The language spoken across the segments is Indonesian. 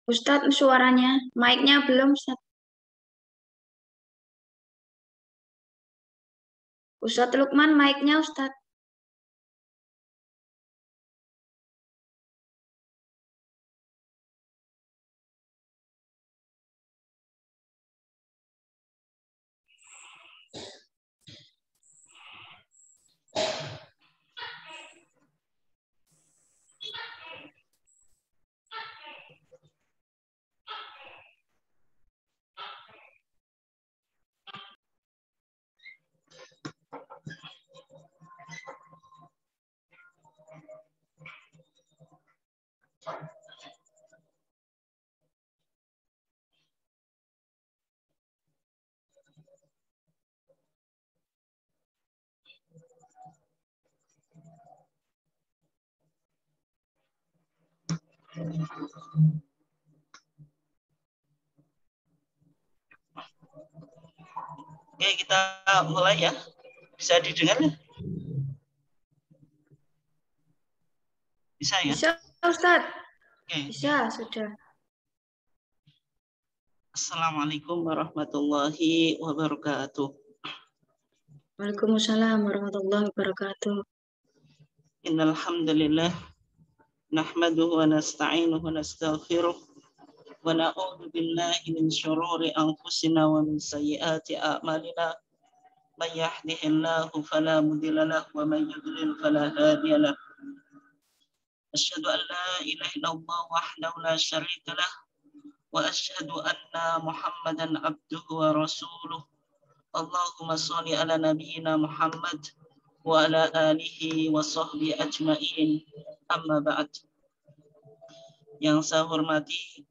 Ustadz suaranya, mic-nya belum, Ustadz. Ustadz Lukman, mic-nya Ustadz. Oke, kita mulai ya. Bisa didengar? Bisa ya? Bisa, Ustadz. Oke. Bisa, sudah. Assalamualaikum warahmatullahi wabarakatuh. Waalaikumsalam warahmatullahi wabarakatuh. Innal hamdalillah nahmaduhu wa nasta'inuhu wa nastaghfiruh wa na'udzu billahi min syururi anfusina wa min sayyiati a'malina. May yahdihillahu fala mudilla lahu wa may yudlil fala hadiya lahu. Asyhadu an la ilaha illallah wahdahu la syarika lahu wa asyhadu anna Muhammadan abduhu wa rasuluh. Allahumma sholli ala nabiyyina Muhammad wa ala alihi wa sahbihi ajma'in. Amma ba'd. Yang saya hormati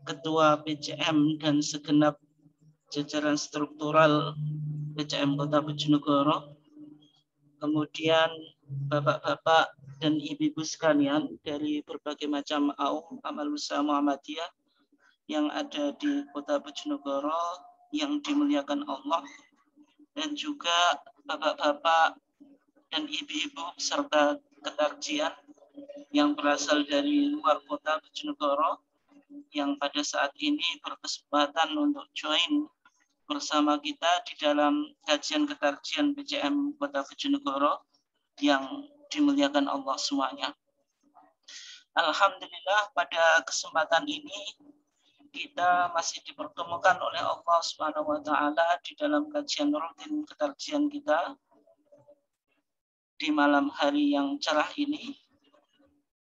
Ketua PCM dan segenap jajaran struktural PCM Kota Bojonegoro, kemudian bapak-bapak dan ibu-ibu sekalian dari berbagai macam aum amal usaha Muhammadiyah yang ada di Kota Bojonegoro yang dimuliakan Allah, dan juga bapak-bapak dan ibu-ibu serta ketarjian yang berasal dari luar Kota Bojonegoro yang pada saat ini berkesempatan untuk join bersama kita di dalam kajian ketarjian PCM Kota Bojonegoro yang dimuliakan Allah semuanya. Alhamdulillah pada kesempatan ini kita masih dipertemukan oleh Allah Subhanahu wa taala di dalam kajian rutin ketarjian kita di malam hari yang cerah ini,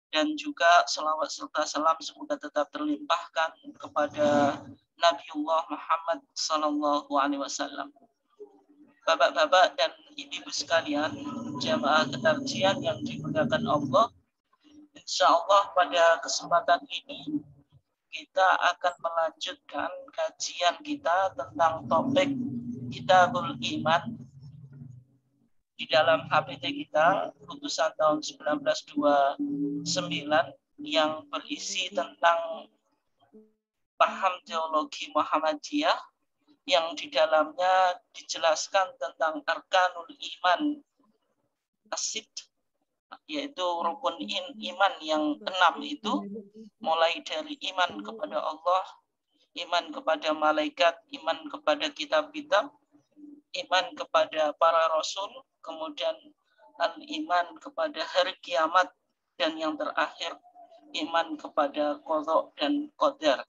dan juga selawat serta salam semoga tetap terlimpahkan kepada Nabiullah Muhammad sallallahu alaihi wasallam. Bapak-bapak dan ibu-ibu sekalian, jamaah ketarjian yang dimuliakan Allah, insya Allah pada kesempatan ini kita akan melanjutkan kajian kita tentang topik Kitabul Iman di dalam HPT kita putusan tahun 1929 yang berisi tentang paham teologi Muhammadiyah yang di dalamnya dijelaskan tentang arkanul iman asid, yaitu rukun iman yang 6 itu, mulai dari iman kepada Allah, iman kepada malaikat, iman kepada kitab-kitab, iman kepada para rasul, kemudian al-iman kepada hari kiamat, dan yang terakhir iman kepada qadha dan qadar.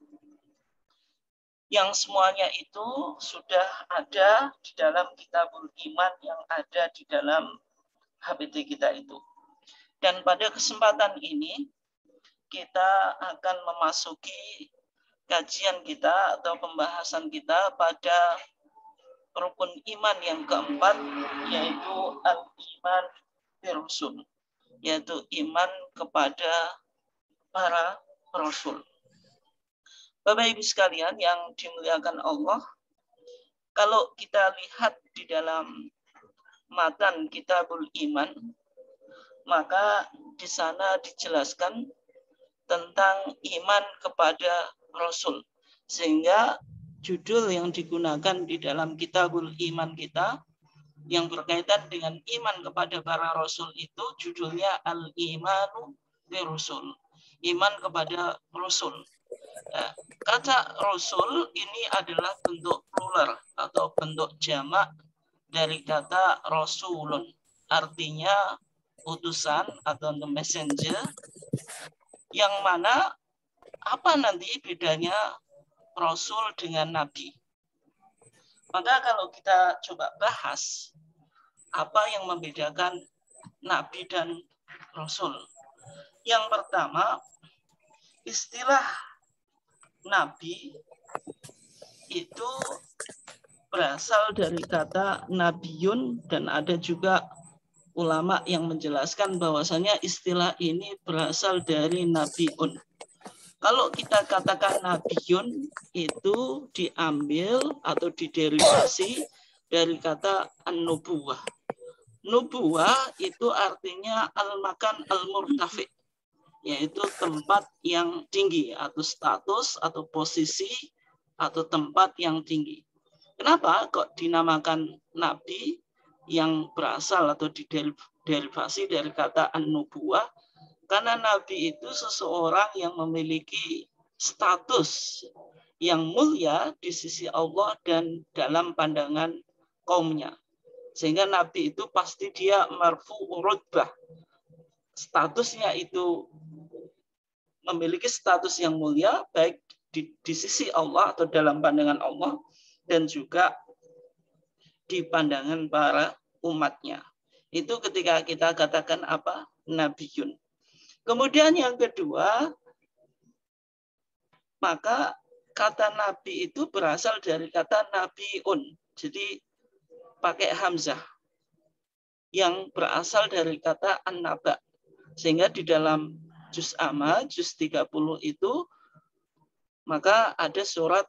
Yang semuanya itu sudah ada di dalam Kitabul Iman yang ada di dalam HPT kita itu. Dan pada kesempatan ini kita akan memasuki kajian kita atau pembahasan kita pada rukun iman yang keempat, yaitu al-iman bir-rusul, yaitu iman kepada para rasul. Bapak Ibu sekalian yang dimuliakan Allah, kalau kita lihat di dalam matan Kitabul Iman, maka di sana dijelaskan tentang iman kepada Rasul. Sehingga judul yang digunakan di dalam Kitabul Iman kita yang berkaitan dengan iman kepada para Rasul itu judulnya Al-Imanu bi-Rusul. Iman kepada Rasul. Nah, kata Rasul ini adalah bentuk plural atau bentuk jamak dari kata Rasulun. Artinya utusan atau the messenger, yang mana apa nanti bedanya Rasul dengan Nabi. Maka kalau kita coba bahas apa yang membedakan Nabi dan Rasul. Yang pertama, istilah Nabi itu berasal dari kata Nabiyun, dan ada juga ulama yang menjelaskan bahwasanya istilah ini berasal dari Nabiun. Kalau kita katakan Nabiyun itu diambil atau diderivasi dari kata an-nubuwah. Nubuwah itu artinya al-makan al-murtafi, yaitu tempat yang tinggi atau status atau posisi atau tempat yang tinggi. Kenapa kok dinamakan Nabi yang berasal atau diderivasi dari kata an-nubuwah? Karena Nabi itu seseorang yang memiliki status yang mulia di sisi Allah dan dalam pandangan kaumnya. Sehingga Nabi itu pasti dia marfu'ur rutbah. Statusnya itu memiliki status yang mulia baik di sisi Allah atau dalam pandangan Allah dan juga di pandangan para umatnya. Itu ketika kita katakan apa? Nabiyun. Kemudian yang kedua, maka kata Nabi itu berasal dari kata Nabiun. Jadi pakai hamzah yang berasal dari kata an-naba. Sehingga di dalam juz amma, juz 30 itu, maka ada surat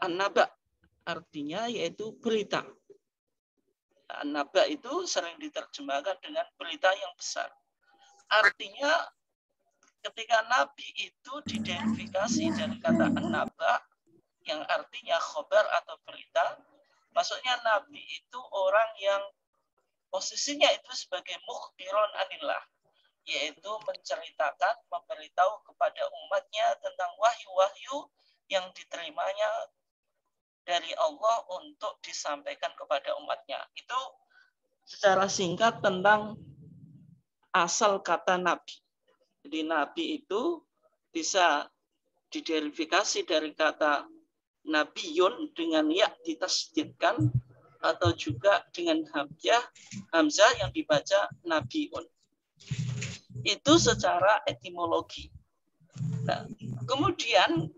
an-naba. Artinya yaitu berita. An-naba itu sering diterjemahkan dengan berita yang besar. Artinya ketika Nabi itu diidentifikasi dari kata an-naba yang artinya khobar atau berita, maksudnya Nabi itu orang yang posisinya itu sebagai mukhbiron anillah, yaitu menceritakan, memberitahu kepada umatnya tentang wahyu-wahyu yang diterimanya dari Allah untuk disampaikan kepada umatnya. Itu secara singkat tentang asal kata Nabi. Jadi Nabi itu bisa diderifikasi dari kata Nabiyun dengan ya ditasdidkan atau juga dengan hamzah yang dibaca Nabiun. Itu secara etimologi. Nah, kemudian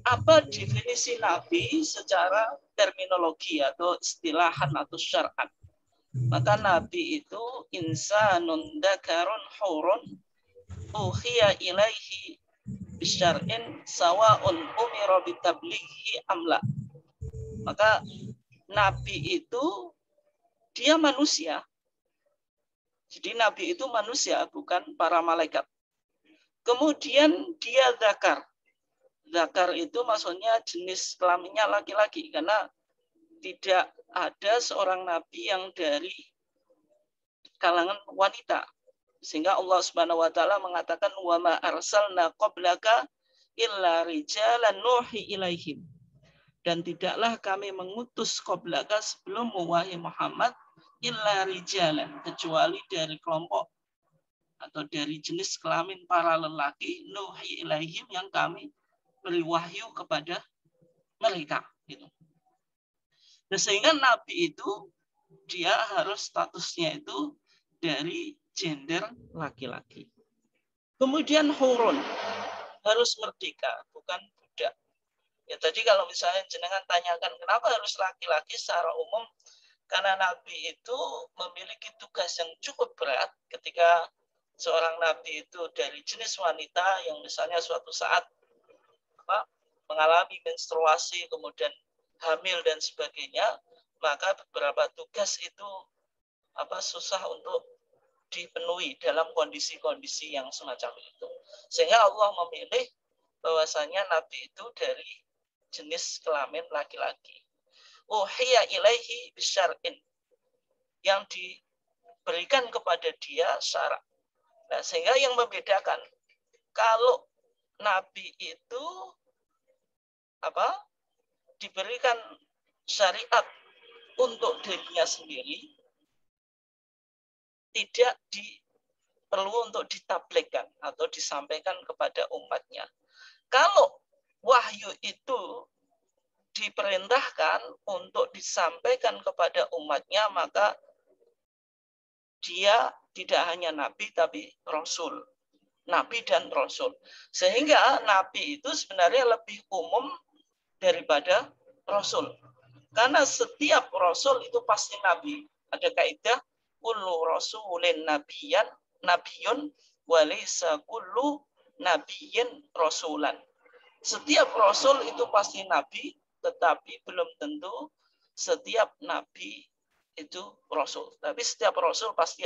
apa definisi Nabi secara terminologi atau istilahan atau syar'at? Maka Nabi itu insanun dakarun hurun uhiya ilaihi bisyar'in sawa'un umira bitablighi amla. Maka Nabi itu dia manusia. Jadi Nabi itu manusia, bukan para malaikat. Kemudian dia zakar. Zakar itu maksudnya jenis kelaminnya laki-laki, karena tidak ada seorang nabi yang dari kalangan wanita. Sehingga Allah Subhanahu wa taala mengatakan wa ma arsalna qablaka illa rijalan nuhi ilaihim. Dan tidaklah kami mengutus qablaka sebelum wahai Muhammad illa rijalan, kecuali dari kelompok atau dari jenis kelamin para lelaki nuhi ilaihim yang kami beri wahyu kepada mereka gitu. Nah, sehingga Nabi itu dia harus statusnya itu dari gender laki-laki. Kemudian hurun, harus merdeka, bukan budak. Ya tadi kalau misalnya jenengan tanyakan kenapa harus laki-laki secara umum, karena Nabi itu memiliki tugas yang cukup berat ketika seorang Nabi itu dari jenis wanita yang misalnya suatu saat mengalami menstruasi, kemudian hamil dan sebagainya, maka beberapa tugas itu susah untuk dipenuhi dalam kondisi-kondisi yang semacam itu. Sehingga Allah memilih bahwasanya Nabi itu dari jenis kelamin laki-laki. Uhiya ilaihi bisyar'in, yang diberikan kepada dia syarat. Nah, sehingga yang membedakan kalau Nabi itu diberikan syariat untuk dirinya sendiri, tidak perlu untuk ditabligkan atau disampaikan kepada umatnya. Kalau wahyu itu diperintahkan untuk disampaikan kepada umatnya, maka dia tidak hanya nabi tapi rasul. Nabi dan rasul. Sehingga nabi itu sebenarnya lebih umum daripada rasul. Karena setiap rasul itu pasti nabi. Ada kaidah kullu rasulin nabiyun walaysa kullu nabiyyin rasulan. Setiap rasul itu pasti nabi, tetapi belum tentu setiap nabi itu rasul. Tapi setiap rasul pasti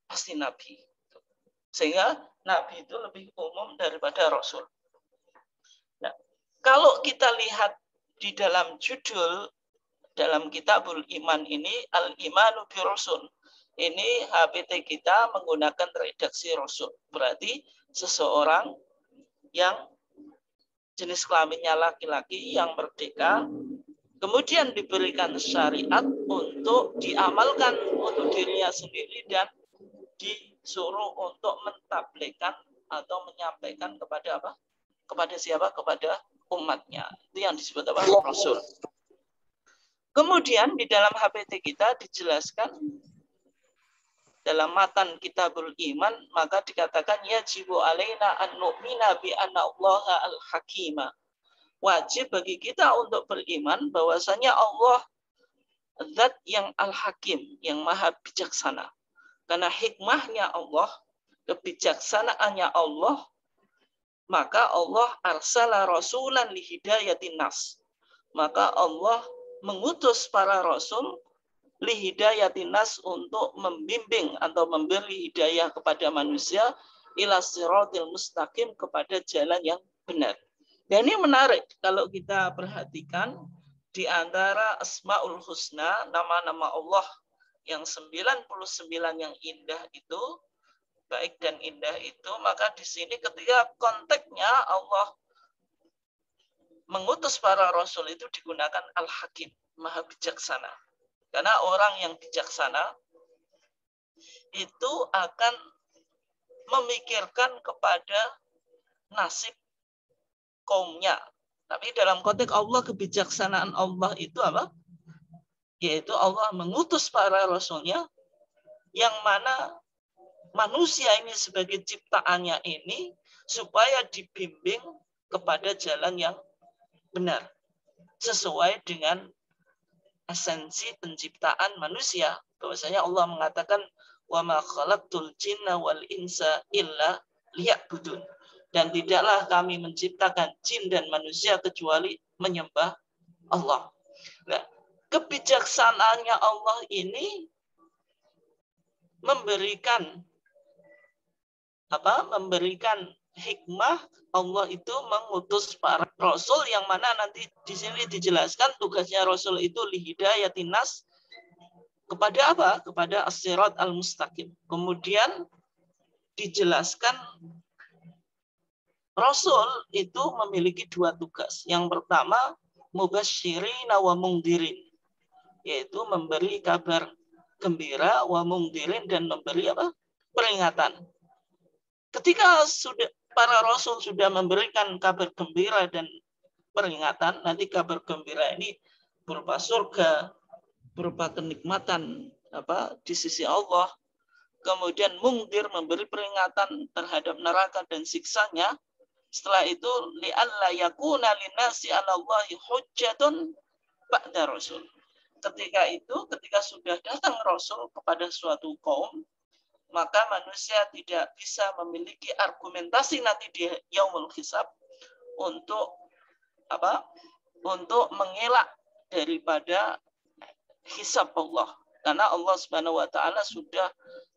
Pasti nabi. Sehingga nabi itu lebih umum daripada rasul. Nah, kalau kita lihat di dalam judul dalam Kitabul Iman ini, Al-Imanu bi Rasul. Ini HPT kita menggunakan redaksi rasul. Berarti seseorang yang jenis kelaminnya laki-laki yang merdeka, kemudian diberikan syariat untuk diamalkan untuk dirinya sendiri dan disuruh untuk mentabligkan atau menyampaikan kepada Kepada siapa? Kepada umatnya. Itu yang disebut rasul. Kemudian di dalam HPT kita dijelaskan dalam matan Kitabul Iman, maka dikatakan yajibu alaina an nu'mina bi anna Allaha al-hakima. Wajib bagi kita untuk beriman bahwasanya Allah zat yang al-hakim, yang maha bijaksana. Karena hikmahnya Allah, kebijaksanaannya Allah, maka Allah arsala rasulan li hidayatin nas. Maka Allah mengutus para rasul li hidayatin nas untuk membimbing atau memberi hidayah kepada manusia ila siratil mustaqim, kepada jalan yang benar. Dan ini menarik kalau kita perhatikan di antara Asmaul Husna, nama-nama Allah yang 99 yang indah itu, baik dan indah itu, maka di sini ketika konteksnya Allah mengutus para rasul itu digunakan Al-Hakim, maha bijaksana. Karena orang yang bijaksana itu akan memikirkan kepada nasib kaumnya. Tapi dalam konteks Allah, kebijaksanaan Allah itu apa? Yaitu Allah mengutus para rasulnya, yang mana manusia ini sebagai ciptaannya ini supaya dibimbing kepada jalan yang benar, sesuai dengan esensi penciptaan manusia. Bahwasanya Allah mengatakan wa ma khalaqtul jinna wal insa illa liya'budun. Dan tidaklah kami menciptakan jin dan manusia kecuali menyembah Allah. Nah, kebijaksanaannya Allah ini memberikan hikmah. Allah itu mengutus para rasul, yang mana nanti di sini dijelaskan tugasnya rasul itu lihidayatin nas, kepada apa? Kepada as-sirat al-mustaqim. Kemudian dijelaskan rasul itu memiliki dua tugas. Yang pertama, mubasysyirina wa mungdirin, yaitu memberi kabar gembira, wa mungdirin, dan memberi peringatan. Ketika para rasul sudah memberikan kabar gembira dan peringatan, nanti kabar gembira ini berupa surga, berupa kenikmatan di sisi Allah. Kemudian mungdir, memberi peringatan terhadap neraka dan siksanya. Setelah itu li'alla yakuna linnasi 'ala Allahi hujjatun ba'da rasul. Ketika sudah datang rasul kepada suatu kaum, maka manusia tidak bisa memiliki argumentasi nanti di yaumul hisab untuk untuk mengelak daripada hisab Allah, karena Allah Subhanahu wa taala sudah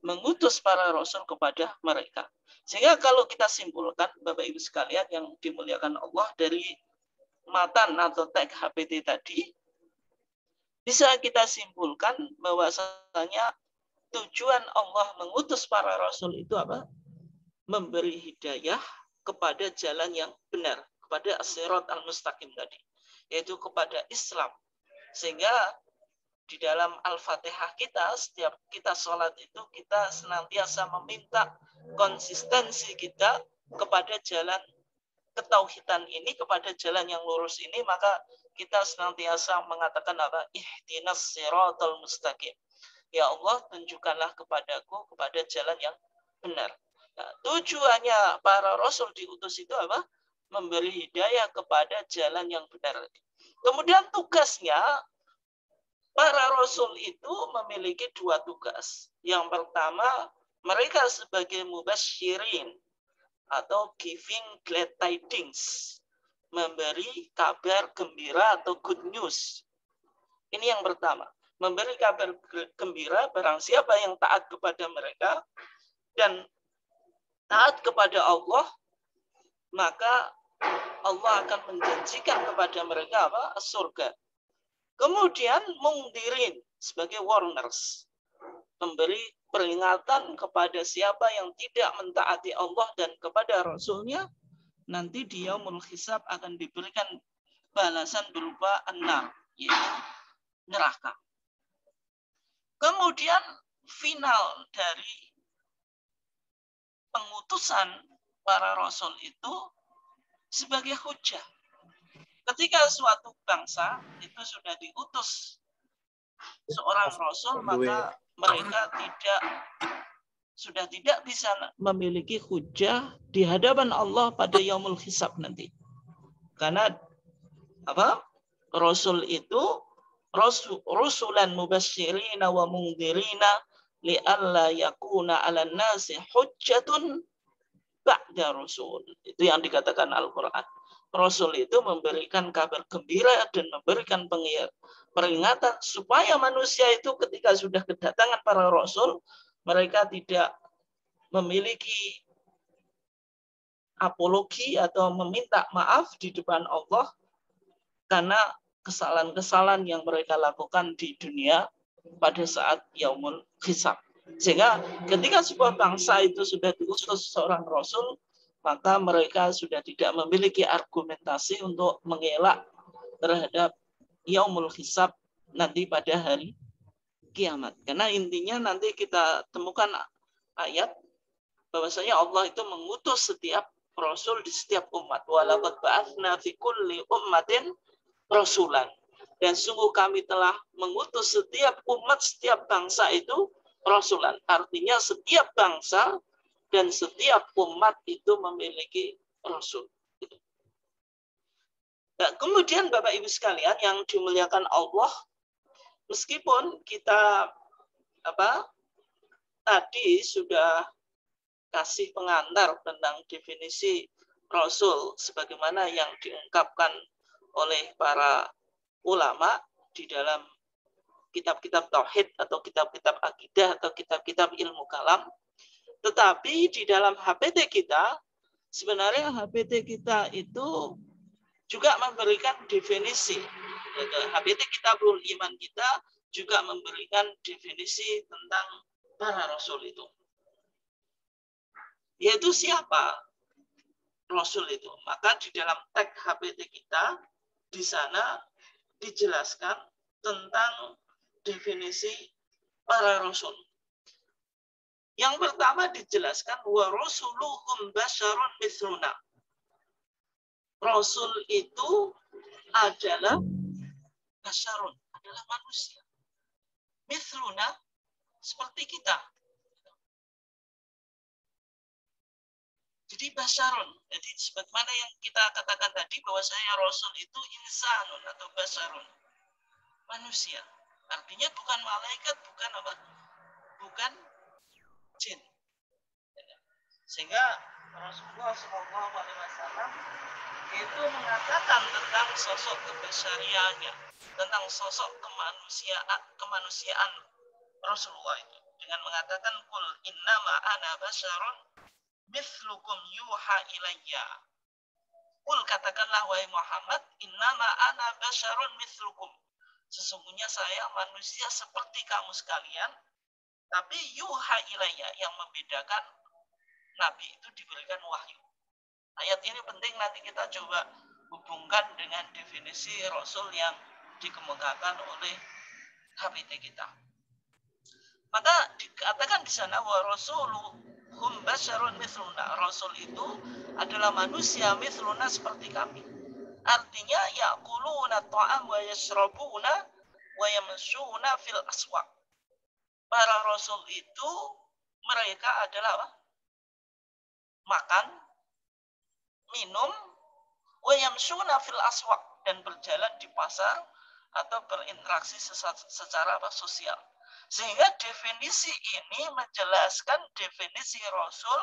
mengutus para rasul kepada mereka. Sehingga kalau kita simpulkan, Bapak Ibu sekalian yang dimuliakan Allah, dari matan atau teks HPT tadi, bisa kita simpulkan bahwasanya tujuan Allah mengutus para rasul itu memberi hidayah kepada jalan yang benar, kepada as-sirat al-mustaqim tadi, yaitu kepada Islam. Sehingga di dalam Al-Fatihah kita, setiap kita sholat itu kita senantiasa meminta konsistensi kita kepada jalan ketauhidan ini, kepada jalan yang lurus ini, maka kita senantiasa mengatakan apa? Ihdinas siratal mustaqim. Ya Allah, tunjukkanlah kepadaku kepada jalan yang benar. Nah, tujuannya para rasul diutus itu apa? Memberi hidayah kepada jalan yang benar. Kemudian tugasnya, para rasul itu memiliki dua tugas. Yang pertama, mereka sebagai mubasyirin atau giving glad tidings, memberi kabar gembira atau good news. Ini yang pertama, memberi kabar gembira barang siapa yang taat kepada mereka dan taat kepada Allah, maka Allah akan menjanjikan kepada mereka apa? Surga. Kemudian mungdirin sebagai warners, memberi peringatan kepada siapa yang tidak mentaati Allah dan kepada Rasulnya, nanti di yaumul hisab akan diberikan balasan berupa an-nar, yaitu neraka. Kemudian final dari pengutusan para rasul itu sebagai hujah. Ketika suatu bangsa itu sudah diutus seorang rasul, maka mereka sudah tidak bisa memiliki hujah di hadapan Allah pada yaumul hisab nanti. Karena apa? Rasul itu rusulan mubasyirina wa mungdirina li'alla yakuna 'alan nasi hujjatun ba'da rasul. Itu yang dikatakan Al-Qur'an. Rasul itu memberikan kabar gembira dan memberikan peringatan supaya manusia itu ketika sudah kedatangan para rasul, mereka tidak memiliki apologi atau meminta maaf di depan Allah karena kesalahan-kesalahan yang mereka lakukan di dunia pada saat yaumul hisab. Sehingga ketika sebuah bangsa itu sudah diutus seorang rasul, maka mereka sudah tidak memiliki argumentasi untuk mengelak terhadap yaumul hisab nanti pada hari kiamat. Karena intinya nanti kita temukan ayat bahwasanya Allah itu mengutus setiap rasul di setiap umat. Walaqad ba'atsna fi kulli ummatin rasulan. Dan sungguh kami telah mengutus setiap umat, setiap bangsa itu rasulan. Artinya setiap bangsa dan setiap umat itu memiliki rasul. Nah, kemudian Bapak Ibu sekalian yang dimuliakan Allah, meskipun kita tadi sudah kasih pengantar tentang definisi rasul sebagaimana yang diungkapkan oleh para ulama di dalam kitab-kitab tauhid atau kitab-kitab akidah atau kitab-kitab ilmu kalam. Tetapi di dalam HPT kita, sebenarnya HPT kita itu juga memberikan definisi. HPT Kitabul Iman kita juga memberikan definisi tentang para rasul itu. Yaitu siapa rasul itu. Maka di dalam teks HPT kita, di sana dijelaskan tentang definisi para rasul. Yang pertama dijelaskan wa rusuluhum basyarun mithluna. Rasul itu adalah basyarun, adalah manusia. Mithluna seperti kita. Jadi basyarun. Jadi sebagaimana yang kita katakan tadi bahwasanya rasul itu insanun atau basyarun. Manusia. Artinya bukan malaikat, bukan apa? Bukan jin. Sehingga Rasulullah SAW itu mengatakan tentang sosok kebesarannya, tentang sosok kemanusiaan Rasulullah itu dengan mengatakan qul innama ana basyarun mithlukum yuha ilayya. Qul katakanlah wahai Muhammad, innama ana basyarun mithlukum. Sesungguhnya saya manusia seperti kamu sekalian, tapi yuha ilayya, yang membedakan Nabi itu diberikan wahyu. Ayat ini penting, nanti kita coba hubungkan dengan definisi Rasul yang dikemukakan oleh HPT kita. Maka dikatakan di sana wa rasuluhum basyarun mithluna. Rasul itu adalah manusia mithluna seperti kami. Artinya yaquluna ta'am wa yashrabuna wa yamshuna fil aswaq. Para rasul itu mereka adalah apa? Makan, minum, wa yamshuna fil aswaq, dan berjalan di pasar atau berinteraksi secara sosial. Sehingga definisi ini menjelaskan definisi Rasul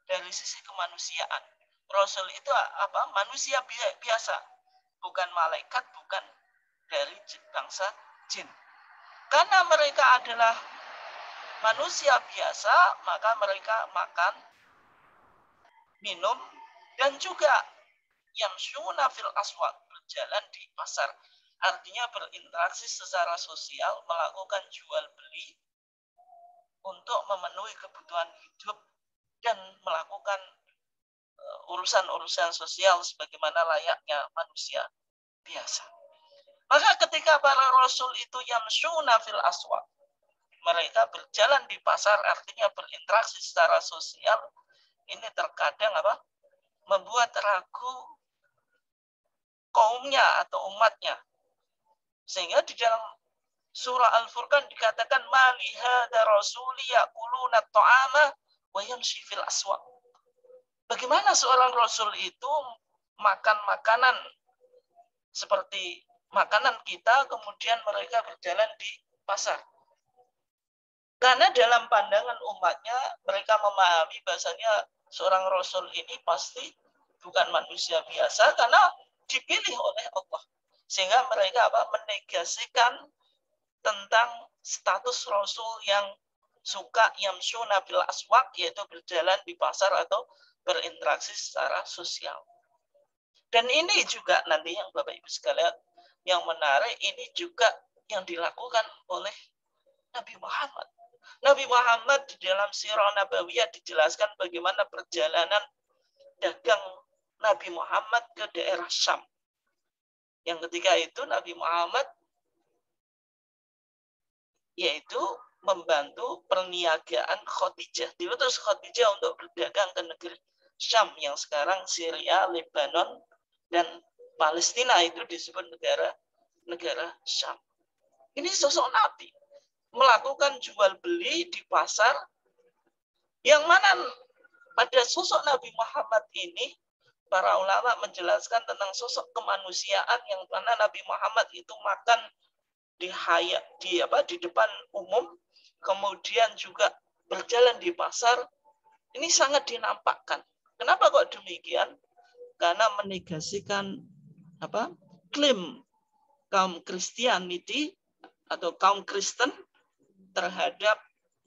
dari sisi kemanusiaan. Rasul itu apa? Manusia biasa, bukan malaikat, bukan dari bangsa jin. Karena mereka adalah manusia biasa, maka mereka makan, minum, dan juga yamshuna fil aswaq, berjalan di pasar. Artinya berinteraksi secara sosial, melakukan jual beli untuk memenuhi kebutuhan hidup dan melakukan urusan-urusan sosial sebagaimana layaknya manusia biasa. Maka ketika para rasul itu yamshuna fil aswaq, mereka berjalan di pasar, artinya berinteraksi secara sosial, ini terkadang apa? Membuat ragu kaumnya atau umatnya. Sehingga di dalam surah Al-Furqan dikatakan malihada rasuli yaquluna ta'ama wa yamshi fil aswaq. Bagaimana seorang rasul itu makan makanan seperti makanan kita, kemudian mereka berjalan di pasar. Karena dalam pandangan umatnya mereka memahami bahasanya seorang rasul ini pasti bukan manusia biasa karena dipilih oleh Allah. Sehingga mereka menegasikan tentang status Rasul yang suka yamshuna bil aswaq, yaitu berjalan di pasar atau berinteraksi secara sosial. Dan ini juga nanti yang Bapak Ibu sekalian yang menarik, ini juga yang dilakukan oleh Nabi Muhammad. Nabi Muhammad di dalam Sirah Nabawiyah dijelaskan bagaimana perjalanan dagang Nabi Muhammad ke daerah Syam. Yang ketika itu Nabi Muhammad yaitu membantu perniagaan Khadijah. Diutus Khadijah untuk berdagang ke negeri Syam yang sekarang Syria, Lebanon, dan Palestina itu disebut negara Syam. Ini sosok Nabi melakukan jual beli di pasar, yang mana pada sosok Nabi Muhammad ini para ulama menjelaskan tentang sosok kemanusiaan yang mana Nabi Muhammad itu makan di depan umum, kemudian juga berjalan di pasar. Ini sangat dinampakkan. Kenapa kok demikian? Karena menegasikan klaim kaum Kristianiti atau kaum Kristen terhadap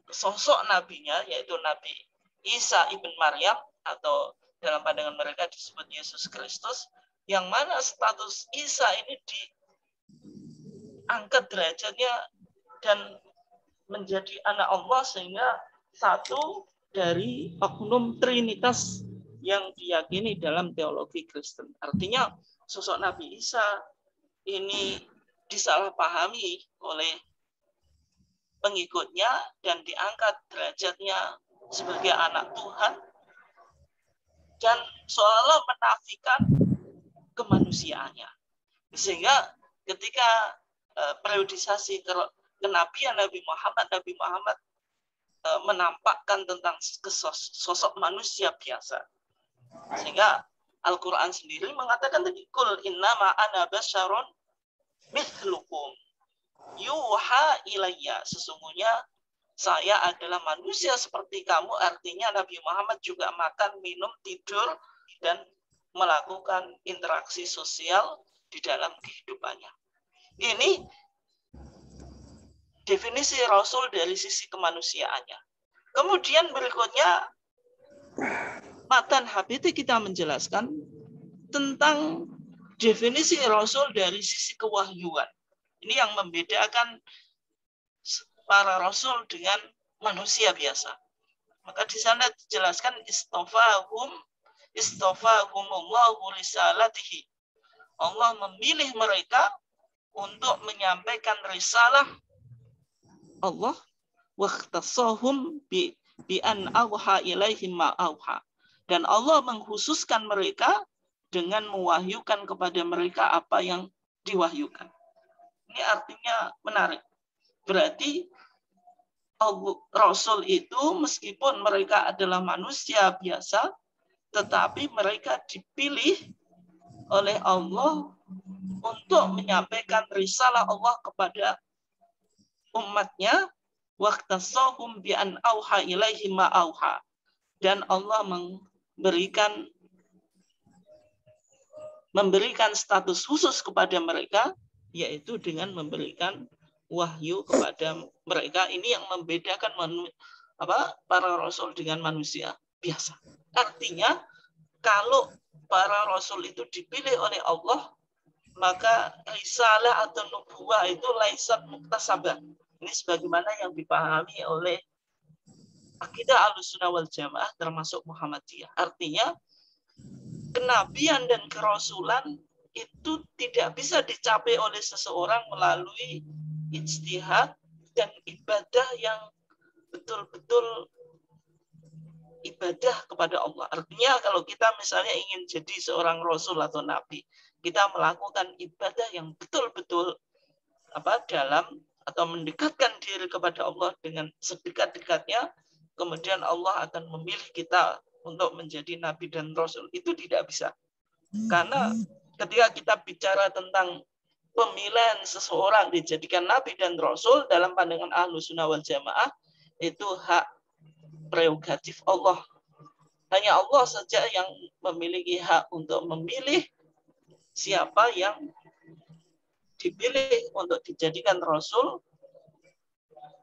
sosok nabinya, yaitu Nabi Isa ibn Maryam, atau dalam pandangan mereka disebut Yesus Kristus, yang mana status Isa ini diangkat derajatnya dan menjadi anak Allah, sehingga satu dari oknum Trinitas yang diyakini dalam teologi Kristen. Artinya sosok Nabi Isa ini disalahpahami oleh pengikutnya dan diangkat derajatnya sebagai anak Tuhan dan seolah-olah menafikan kemanusiaannya. Sehingga ketika periodisasi kenabian Nabi Muhammad menampakkan tentang sosok manusia biasa. Sehingga Al-Quran sendiri mengatakan tadi, Kul innama ana basyarun mithlukum yuha ilayya. Sesungguhnya saya adalah manusia seperti kamu. Artinya Nabi Muhammad juga makan, minum, tidur, dan melakukan interaksi sosial di dalam kehidupannya. Ini definisi Rasul dari sisi kemanusiaannya. Kemudian berikutnya, Matan HPT kita menjelaskan tentang definisi Rasul dari sisi kewahyuan. Ini yang membedakan para Rasul dengan manusia biasa. Maka di sana dijelaskan istofahum Istafahumullahu risalatihi. Allah memilih mereka untuk menyampaikan risalah Allah. Wakhtasahum bi an awha ilaihim ma awha. Dan Allah mengkhususkan mereka dengan mewahyukan kepada mereka apa yang diwahyukan. Ini artinya menarik. Berarti Rasul itu meskipun mereka adalah manusia biasa, tetapi mereka dipilih oleh Allah untuk menyampaikan risalah Allah kepada umatnya. Waqtasahum bi an auha ilaihi ma auha. Dan Allah memberikan status khusus kepada mereka, yaitu dengan memberikan wahyu kepada mereka. Ini yang membedakan para rasul dengan manusia biasa. Artinya kalau para rasul itu dipilih oleh Allah, maka risalah atau nubuwah itu laisat muktasabah. Ini sebagaimana yang dipahami oleh akidah Ahlussunnah wal Jamaah termasuk Muhammadiyah. Artinya kenabian dan kerasulan itu tidak bisa dicapai oleh seseorang melalui ijtihad dan ibadah yang betul-betul ibadah kepada Allah. Artinya kalau kita misalnya ingin jadi seorang rasul atau nabi, kita melakukan ibadah yang betul-betul dalam atau mendekatkan diri kepada Allah dengan sedekat-dekatnya, kemudian Allah akan memilih kita untuk menjadi nabi dan rasul. Itu tidak bisa. Karena ketika kita bicara tentang pemilihan seseorang dijadikan nabi dan rasul dalam pandangan Ahlussunnah wal Jamaah, itu hak prerogatif Allah. Hanya Allah saja yang memiliki hak untuk memilih siapa yang dipilih untuk dijadikan rasul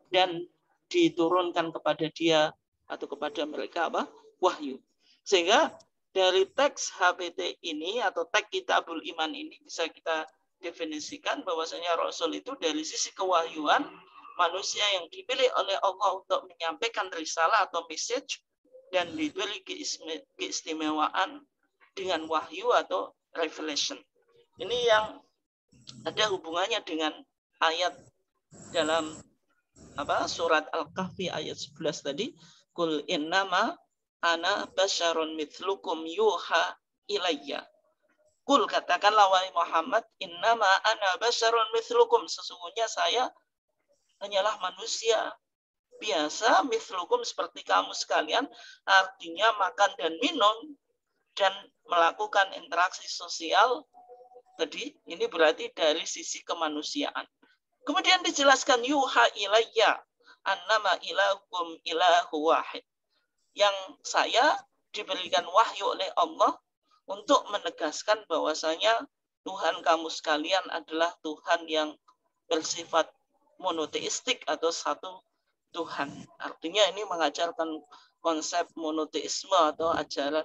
dan diturunkan kepada dia atau kepada mereka wahyu. Sehingga dari teks HPT ini atau teks Kitabul Iman ini bisa kita definisikan bahwasanya rasul itu dari sisi kewahyuan manusia yang dipilih oleh Allah untuk menyampaikan risalah atau message dan diberi keistimewaan dengan wahyu atau revelation. Ini yang ada hubungannya dengan ayat dalam surat Al-Kahfi ayat 11 tadi, Qul innama ana basyarun mithlukum yuha ilayya. Qul, katakanlah wahai Muhammad, innama ana basyarun mithlukum, sesungguhnya saya hanyalah manusia biasa, mithlukum seperti kamu sekalian, artinya makan dan minum dan melakukan interaksi sosial. Tadi ini berarti dari sisi kemanusiaan. Kemudian dijelaskan yuha ilayya annama ilahukum ilahu wahid. Yang saya diberikan wahyu oleh Allah untuk menegaskan bahwasanya Tuhan kamu sekalian adalah Tuhan yang bersifat monoteistik atau satu Tuhan. Artinya ini mengajarkan konsep monoteisme atau ajaran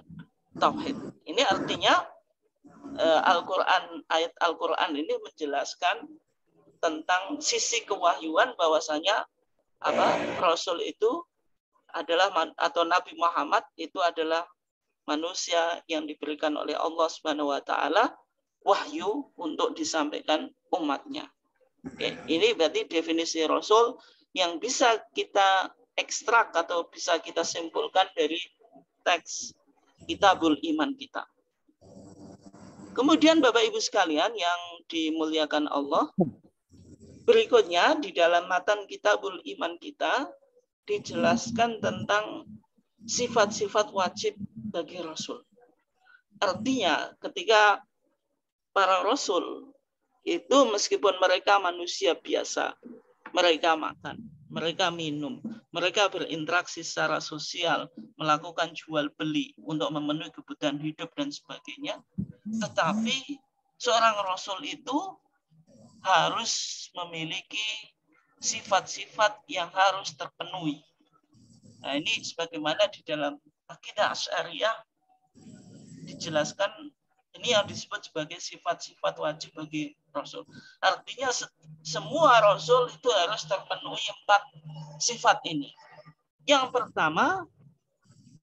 tauhid. Ini artinya Al-Quran, ayat Al-Quran ini menjelaskan tentang sisi kewahyuan bahwasanya Rasul itu adalah atau Nabi Muhammad itu adalah manusia yang diberikan oleh Allah Subhanahu wa taala wahyu untuk disampaikan umatnya. Oke, ini berarti definisi Rasul yang bisa kita ekstrak atau bisa kita simpulkan dari teks Kitabul Iman kita. Kemudian Bapak Ibu sekalian yang dimuliakan Allah, berikutnya di dalam matan Kitabul Iman kita dijelaskan tentang sifat-sifat wajib bagi Rasul. Artinya ketika para Rasul itu meskipun mereka manusia biasa, mereka makan, mereka minum, mereka berinteraksi secara sosial, melakukan jual beli untuk memenuhi kebutuhan hidup dan sebagainya. Tetapi seorang Rasul itu harus memiliki sifat-sifat yang harus terpenuhi. Nah, ini sebagaimana di dalam akidah Asy'ariyah dijelaskan, ini yang disebut sebagai sifat-sifat wajib bagi Rasul. Artinya semua Rasul itu harus terpenuhi 4 sifat ini. Yang pertama,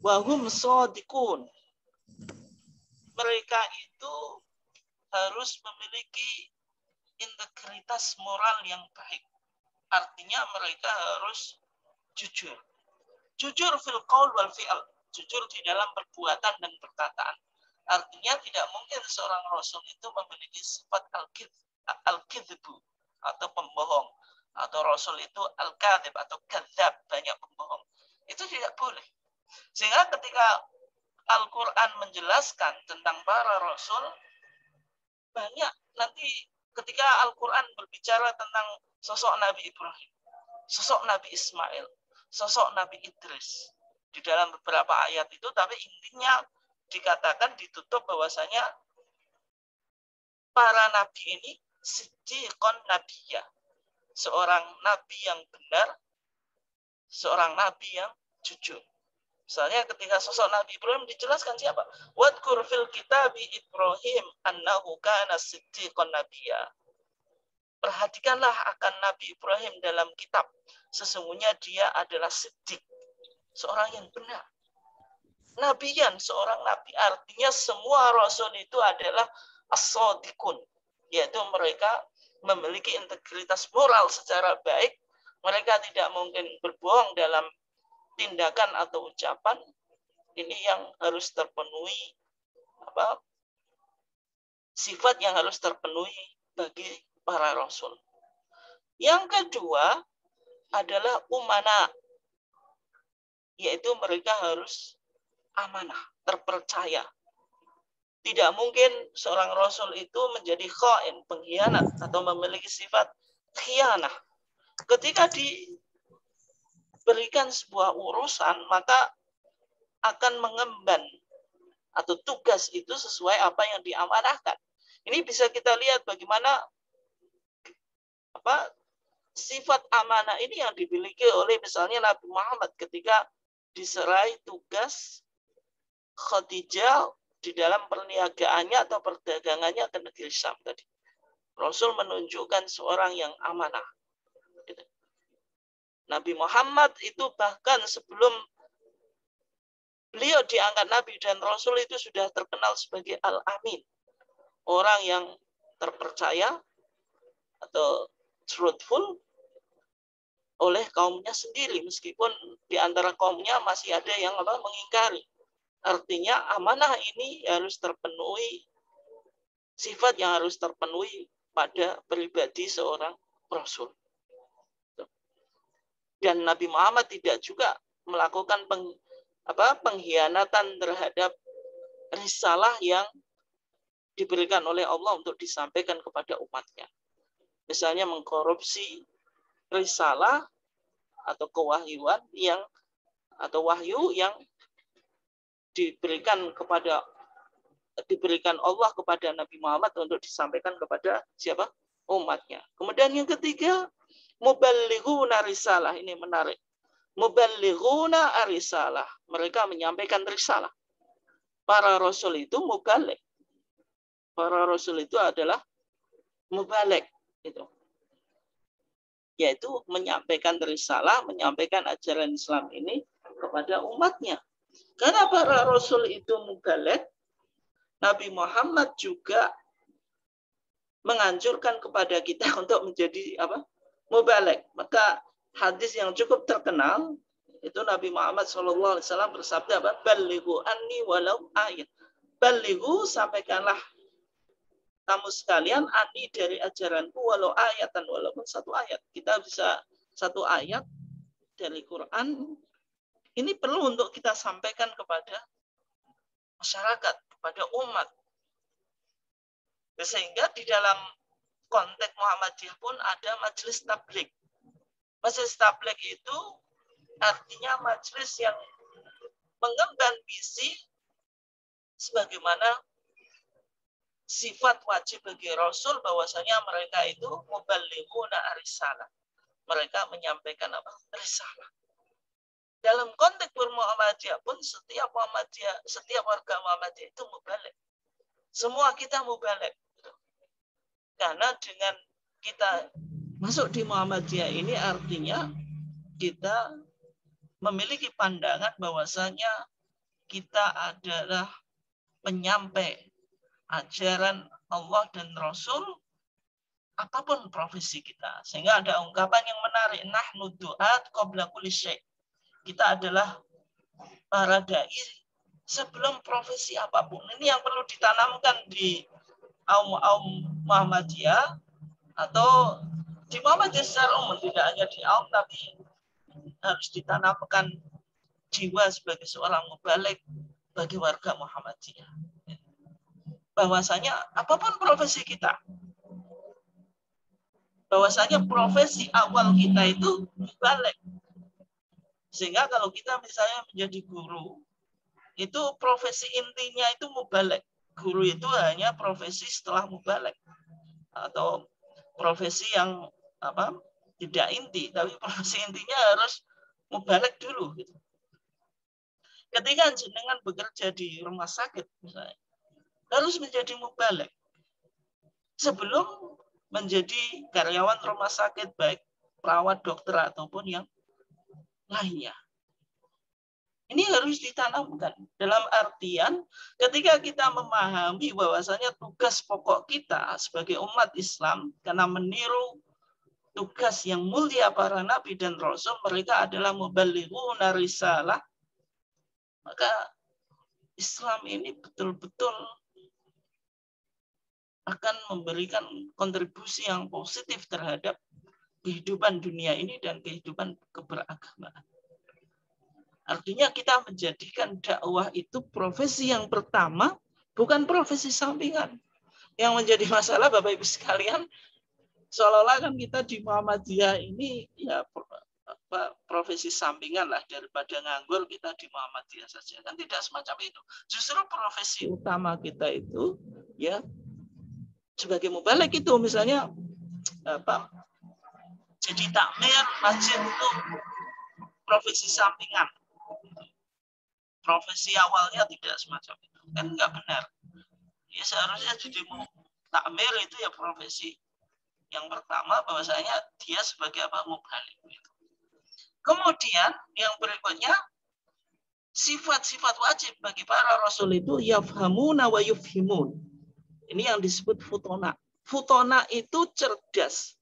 wahum shadiqun. mereka itu harus memiliki integritas moral yang baik. Artinya mereka harus jujur. Jujur fil qaul wal fi'al. Jujur di dalam perbuatan dan perkataan. Artinya tidak mungkin seorang rasul itu memiliki sifat al-kidhbu atau pembohong. Atau rasul itu al-kadhib atau kadzab, banyak pembohong. Itu tidak boleh. Sehingga ketika Al-Quran menjelaskan tentang para rasul, banyak nanti ketika Al-Quran berbicara tentang sosok Nabi Ibrahim, sosok Nabi Ismail, sosok Nabi Idris, di dalam beberapa ayat itu, tapi intinya dikatakan ditutup bahwasanya para nabi ini siddiqon nabiyya, seorang nabi yang benar, seorang nabi yang jujur. Misalnya ketika sosok Nabi Ibrahim dijelaskan siapa? Wadkur fil kitabi Ibrahim annahu kana siddiqon nabiyya. Perhatikanlah akan Nabi Ibrahim dalam kitab. Sesungguhnya dia adalah siddiq, seorang yang benar. Nabiyan, seorang nabi. Artinya semua rasul itu adalah as-sadiqun, yaitu mereka memiliki integritas moral secara baik. Mereka tidak mungkin berbohong dalam tindakan atau ucapan. Ini yang harus terpenuhi, sifat yang harus terpenuhi bagi para rasul. Yang kedua adalah umana, yaitu mereka harus amanah, terpercaya. Tidak mungkin seorang rasul itu menjadi khain, pengkhianat, atau memiliki sifat khianah. Ketika diberikan sebuah urusan, maka akan mengemban atau tugas itu sesuai apa yang diamanahkan. Ini bisa kita lihat bagaimana sifat amanah ini yang dimiliki oleh misalnya Nabi Muhammad ketika diserai tugas Khadijah di dalam perniagaannya atau perdagangannya ke negeri Syam tadi. Rasul menunjukkan seorang yang amanah. Nabi Muhammad itu bahkan sebelum beliau diangkat Nabi dan Rasul itu sudah terkenal sebagai Al-Amin. Orang yang terpercaya atau truthful oleh kaumnya sendiri. Meskipun di antara kaumnya masih ada yang mengingkari. Artinya amanah ini harus terpenuhi, sifat yang harus terpenuhi pada pribadi seorang Rasul. Dan Nabi Muhammad tidak juga melakukan pengkhianatan terhadap risalah yang diberikan oleh Allah untuk disampaikan kepada umatnya. Misalnya mengkorupsi risalah atau kewahyuan wahyu yang diberikan Allah kepada Nabi Muhammad untuk disampaikan kepada siapa? Umatnya. Kemudian yang ketiga, muballighuna risalah. Ini menarik. Muballighuna risalah. Mereka menyampaikan risalah. Para rasul itu muballigh. Para rasul itu adalah muballigh, itu. Yaitu menyampaikan risalah, menyampaikan ajaran Islam ini kepada umatnya. Karena para rasul itu muballigh, Nabi Muhammad juga menganjurkan kepada kita untuk menjadi muballigh. Maka hadis yang cukup terkenal itu Nabi Muhammad SAW bersabda ballighu anni walau ayat. Ballighu, sampaikanlah kamu sekalian anni dari ajaranku walau ayatan, walaupun satu ayat. Kita bisa satu ayat dari Quran ini perlu untuk kita sampaikan kepada masyarakat, kepada umat. Sehingga di dalam konteks Muhammadiyah pun ada majelis tabligh. Majelis tabligh itu artinya majelis yang mengemban misi sebagaimana sifat wajib bagi Rasul bahwasanya mereka itu muballighuna risalah. Mereka menyampaikan risalah. Dalam konteks bermuhammadiyah pun setiap warga Muhammadiyah itu muballigh. Semua kita muballigh. Karena dengan kita masuk di Muhammadiyah ini artinya kita memiliki pandangan bahwasanya kita adalah menyampai ajaran Allah dan Rasul, apapun profesi kita. Sehingga ada ungkapan yang menarik, nahnu du'at qabla kulli syai'. Kita adalah para dai sebelum profesi apapun. Ini yang perlu ditanamkan di kaum Muhammadiyah atau di Muhammadiyah secara umum, tidak hanya di kaum, tapi harus ditanamkan jiwa sebagai seorang mubalik bagi warga Muhammadiyah. Bahwasanya apapun profesi kita, bahwasanya profesi awal kita itu mubalik. Sehingga kalau kita misalnya menjadi guru, itu profesi intinya itu mubalik. Guru itu hanya profesi setelah mubalik, atau profesi yang tidak inti, tapi profesi intinya harus mubalik dulu. Gitu. Ketika jenengan bekerja di rumah sakit, misalnya, harus menjadi mubalik sebelum menjadi karyawan rumah sakit, baik perawat, dokter ataupun yang lainnya. Ini harus ditanamkan dalam artian ketika kita memahami bahwasanya tugas pokok kita sebagai umat Islam, karena meniru tugas yang mulia para nabi dan rasul, mereka adalah muballighuna risalah, maka Islam ini betul-betul akan memberikan kontribusi yang positif terhadap kehidupan dunia ini dan kehidupan keberagamaan. Artinya kita menjadikan dakwah itu profesi yang pertama, bukan profesi sampingan. Yang menjadi masalah Bapak Ibu sekalian, seolah-olah kan kita di Muhammadiyah ini ya profesi sampingan lah, daripada nganggur kita di Muhammadiyah saja. Kan tidak semacam itu. Justru profesi utama kita itu ya sebagai mubalik itu misalnya jadi takmir masjid itu profesi sampingan. Profesi awalnya tidak semacam itu, kan nggak benar. Ya seharusnya jadi takmir itu ya profesi yang pertama, bahwasanya dia sebagai mubalik. Kemudian yang berikutnya, sifat-sifat wajib bagi para rasul itu yafhamuna wa yufhimun. Ini yang disebut futona. Futona itu cerdas.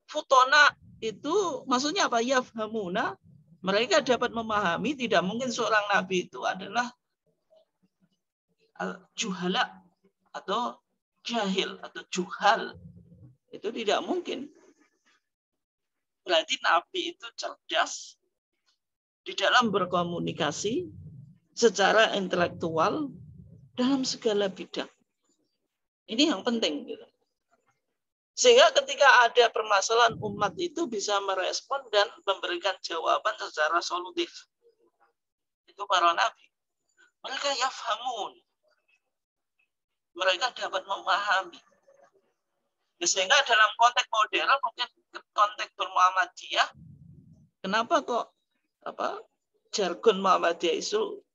Futona itu maksudnya apa? Yafhamuna, mereka dapat memahami. Tidak mungkin seorang nabi itu adalah juhala atau jahil atau juhal. Itu tidak mungkin. Berarti nabi itu cerdas di dalam berkomunikasi secara intelektual dalam segala bidang. Ini yang penting. Gitu. Sehingga ketika ada permasalahan, umat itu bisa merespon dan memberikan jawaban secara solutif. Itu para nabi. Mereka yafhamun. Mereka dapat memahami. Sehingga dalam konteks modern, mungkin konteks bermuhammadiyah, kenapa kok jargon Muhammadiyah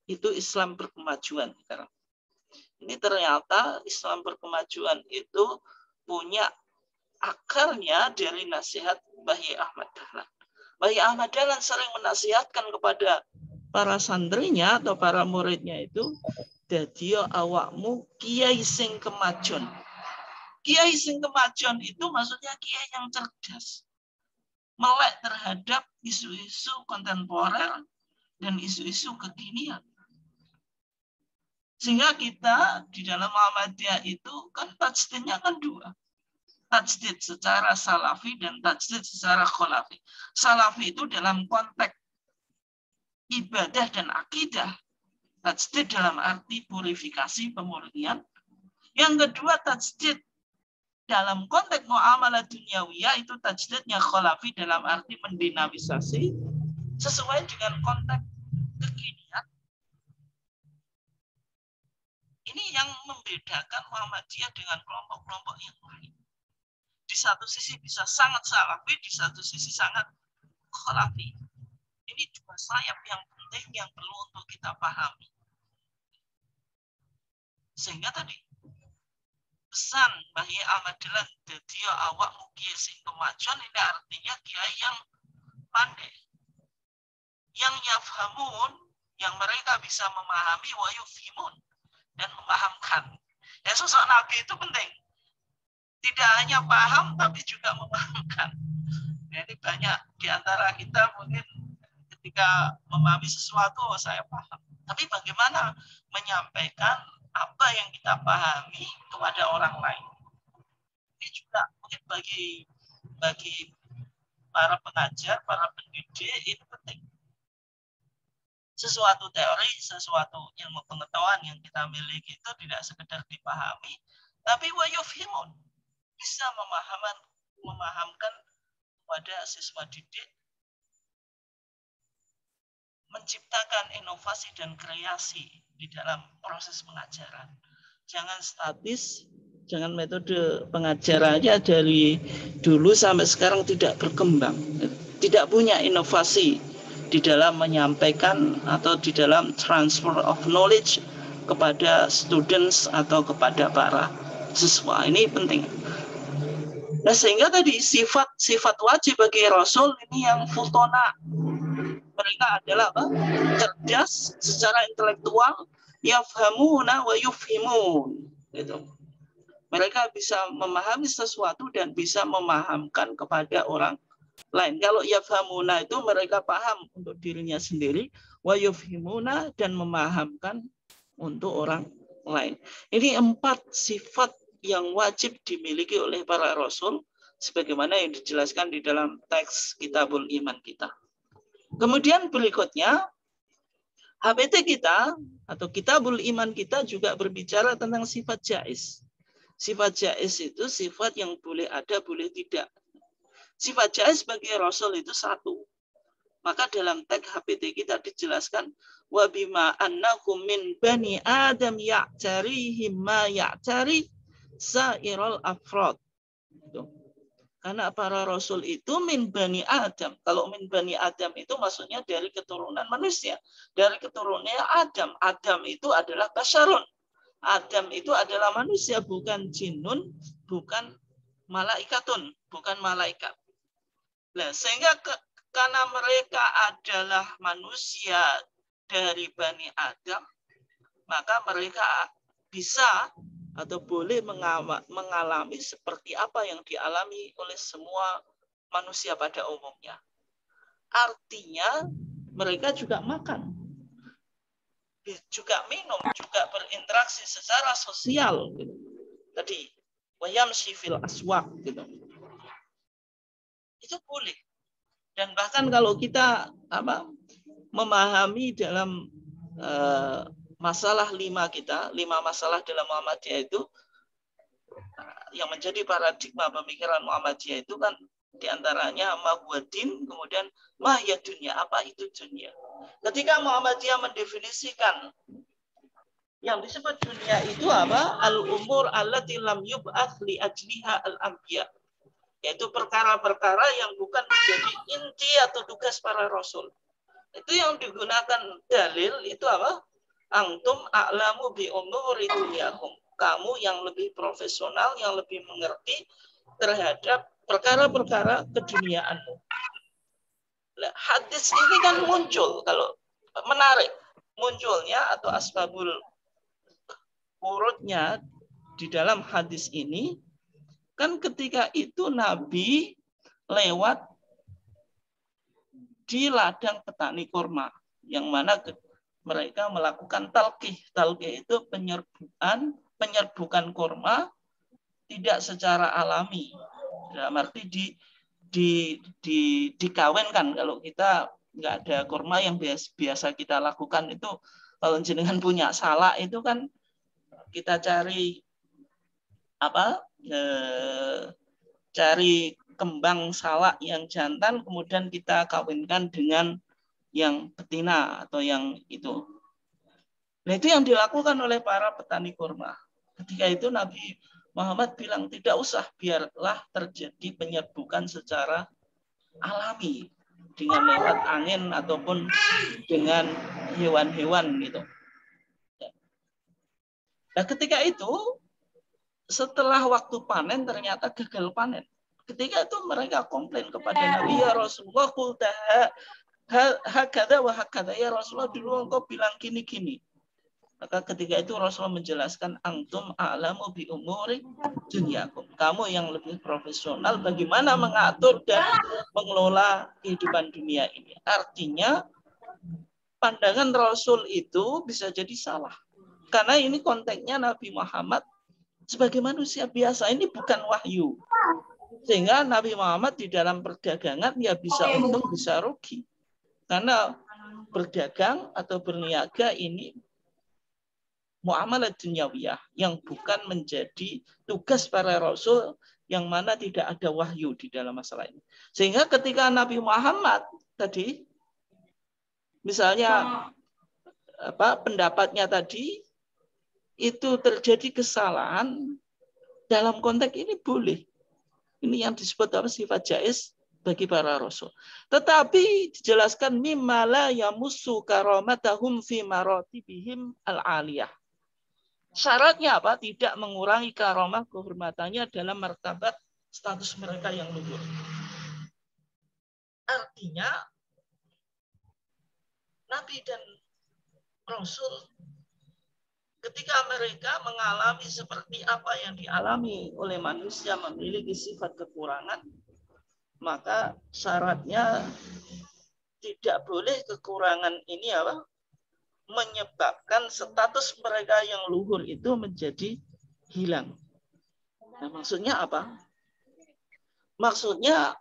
itu Islam berkemajuan sekarang? Ini ternyata Islam berkemajuan itu punya akarnya dari nasihat Bayi Ahmad Dahlan. Bayi Ahmad Dahlan sering menasihatkan kepada para santrinya atau para muridnya itu, dadiyo awakmu kiai sing kemajuan. Kiai sing kemajuan itu maksudnya kiai yang cerdas, melek terhadap isu-isu kontemporer dan isu-isu kekinian. Sehingga kita di dalam Muhammadiyah itu kan tajdidnya kan dua. Tajdid secara salafi dan tajdid secara kholafi. Salafi itu dalam konteks ibadah dan akidah. Tajdid dalam arti purifikasi, pemurnian. Yang kedua tajdid dalam konteks muamalah duniawiyah, itu tajdidnya kholafi dalam arti mendinamisasi sesuai dengan konteks kekinian. Ini yang membedakan Muhammadiyah dengan kelompok-kelompok yang lain. Di satu sisi bisa sangat salafi, di satu sisi sangat kholafi. Ini dua sayap yang penting yang perlu untuk kita pahami. Sehingga tadi pesan Bayi Ahmad Dahlan, dia awak mukia sing kemajuan, ini artinya kiai yang pandai, yang yafhamun, yang mereka bisa memahami, wa yufhimun, dan memahamkan. Ya, sosok Nabi itu penting. Tidak hanya paham, tapi juga memahamkan. Ya, ini banyak di antara kita mungkin ketika memahami sesuatu, saya paham. Tapi bagaimana menyampaikan apa yang kita pahami kepada orang lain? Ini juga mungkin bagi para pengajar, para pendidik ini penting. Sesuatu teori, sesuatu ilmu pengetahuan yang kita miliki itu tidak sekedar dipahami, tapi wayufhimun, bisa memahamkan kepada siswa didik, menciptakan inovasi dan kreasi di dalam proses pengajaran. Jangan statis, jangan metode pengajarannya dari dulu sampai sekarang tidak berkembang, tidak punya inovasi di dalam menyampaikan atau di dalam transfer of knowledge kepada students atau kepada para siswa. Ini penting. Nah, sehingga tadi sifat wajib bagi Rasul ini yang futona. Mereka adalah apa? Cerdas secara intelektual, yafhamuna wa yufhimun. Gitu. Mereka bisa memahami sesuatu dan bisa memahamkan kepada orang lain. Kalau yafhamuna itu mereka paham untuk dirinya sendiri, wa yufhimuna dan memahamkan untuk orang lain. Ini 4 sifat yang wajib dimiliki oleh para rasul sebagaimana yang dijelaskan di dalam teks Kitabul Iman kita. Kemudian berikutnya HPT kita atau Kitabul Iman kita juga berbicara tentang sifat jaiz. Sifat jaiz itu sifat yang boleh ada, boleh tidak. Sifat jaiz bagi Rasul itu 1. Maka dalam teks HPT kita dijelaskan wa bima annahum min bani Adam ya'tarihim ma ya'tari sairul afrod. Karena para rasul itu min bani Adam. Kalau min bani Adam itu maksudnya dari keturunan manusia. Dari keturunannya Adam. Adam itu adalah basyarun. Adam itu adalah manusia, bukan jinnun, bukan malaikatun, bukan malaikat. Nah, sehingga karena mereka adalah manusia dari bani Adam, maka mereka bisa atau boleh mengalami seperti apa yang dialami oleh semua manusia pada umumnya. Artinya mereka juga makan, juga minum, juga berinteraksi secara sosial. Gitu. Tadi wayamshi fil aswaq gitu. Itu boleh. Dan bahkan kalau kita memahami dalam masalah 5 masalah dalam Muhammadiyah itu yang menjadi paradigma pemikiran Muhammadiyah itu kan diantaranya mahwadin, kemudian mahya dunia, apa itu dunia. Ketika Muhammadiyah mendefinisikan yang disebut dunia itu apa? Al-umur allati lam yub'ats li ajliha al-anbiya. Yaitu perkara-perkara yang bukan menjadi inti atau tugas para rasul. Itu yang digunakan dalil itu apa? Antum a'lamu bi umuri dunyakum. Kamu yang lebih profesional, yang lebih mengerti terhadap perkara-perkara keduniaanmu. Hadis ini kan muncul, kalau menarik munculnya atau asbabul wurudnya di dalam hadis ini kan ketika itu Nabi lewat di ladang petani kurma yang mana mereka melakukan talqih. Talqih itu penyerbukan kurma tidak secara alami. Dalam arti dikawinkan. Kalau kita nggak ada kurma yang biasa kita lakukan itu, kalau jenengan punya salak itu kan kita cari cari kembang salak yang jantan, kemudian kita kawinkan dengan yang betina atau yang itu. Nah, itu yang dilakukan oleh para petani kurma. Ketika itu Nabi Muhammad bilang tidak usah, biarlah terjadi penyerbukan secara alami dengan lewat angin ataupun dengan hewan-hewan gitu. Nah, ketika itu setelah waktu panen ternyata gagal panen. Ketika itu mereka komplain kepada Nabi, ya Rasulullah, qultaha hakadha wa hakadha, ya Rasulullah dulu engkau bilang gini-gini. Maka ketika itu Rasulullah menjelaskan antum a'lamu bi umuri dunyakum. Kamu yang lebih profesional bagaimana mengatur dan mengelola kehidupan dunia ini. Artinya pandangan Rasul itu bisa jadi salah. Karena ini konteksnya Nabi Muhammad sebagai manusia biasa, ini bukan wahyu. Sehingga Nabi Muhammad di dalam perdagangan ya bisa untung, bisa rugi. Karena berdagang atau berniaga ini muamalah dunyawiyah yang bukan menjadi tugas para rasul yang mana tidak ada wahyu di dalam masalah ini. Sehingga ketika Nabi Muhammad tadi misalnya pendapatnya tadi itu terjadi kesalahan dalam konteks ini boleh. Ini yang disebut sifat jaiz bagi para rasul. Tetapi dijelaskan mimala yamussu karamatahum fi maratibihim al-aliyah. Syaratnya apa? Tidak mengurangi karomah kehormatannya dalam martabat status mereka yang luhur. Artinya Nabi dan Rasul ketika mereka mengalami seperti apa yang dialami oleh manusia memiliki sifat kekurangan, maka syaratnya tidak boleh kekurangan ini menyebabkan status mereka yang luhur itu menjadi hilang. Nah, maksudnya apa? Maksudnya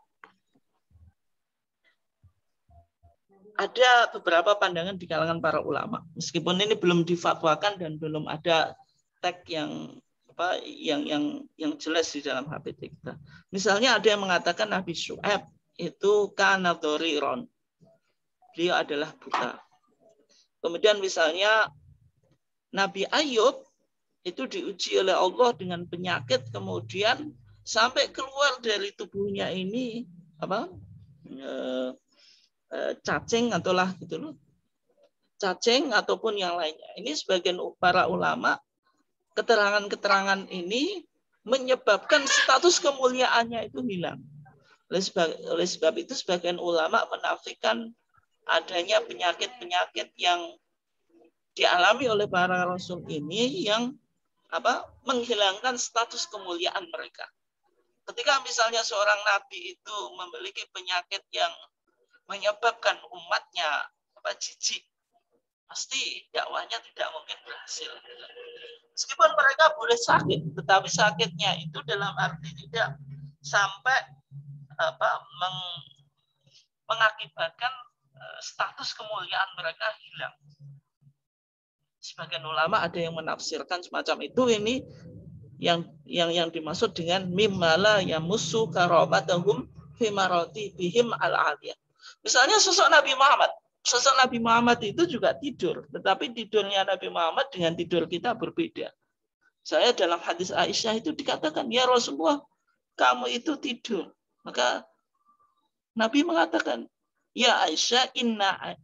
ada beberapa pandangan di kalangan para ulama. Meskipun ini belum difatwakan dan belum ada teks yang jelas di dalam HPT kita. Misalnya ada yang mengatakan Nabi Syu'aib itu kana dhariron. Beliau adalah buta. Kemudian misalnya Nabi Ayub itu diuji oleh Allah dengan penyakit, kemudian sampai keluar dari tubuhnya ini cacing cacing ataupun yang lainnya. Ini sebagian para ulama keterangan-keterangan ini menyebabkan status kemuliaannya itu hilang. Oleh sebab itu sebagian ulama menafikan adanya penyakit-penyakit yang dialami oleh para rasul ini yang menghilangkan status kemuliaan mereka. Ketika misalnya seorang nabi itu memiliki penyakit yang menyebabkan umatnya jijik, pasti dakwahnya tidak mungkin berhasil. Meskipun mereka boleh sakit, tetapi sakitnya itu dalam arti tidak sampai mengakibatkan status kemuliaan mereka hilang. Sebagian ulama ada yang menafsirkan semacam itu, ini yang dimaksud dengan mimala yamussu karamatahum fi maratibihim al-aliyah. Misalnya sosok Nabi Muhammad. Sosok Nabi Muhammad itu juga tidur, tetapi tidurnya Nabi Muhammad dengan tidur kita berbeda. Saya dalam hadis Aisyah itu dikatakan, ya Rasulullah, kamu itu tidur. Maka Nabi mengatakan, ya Aisyah,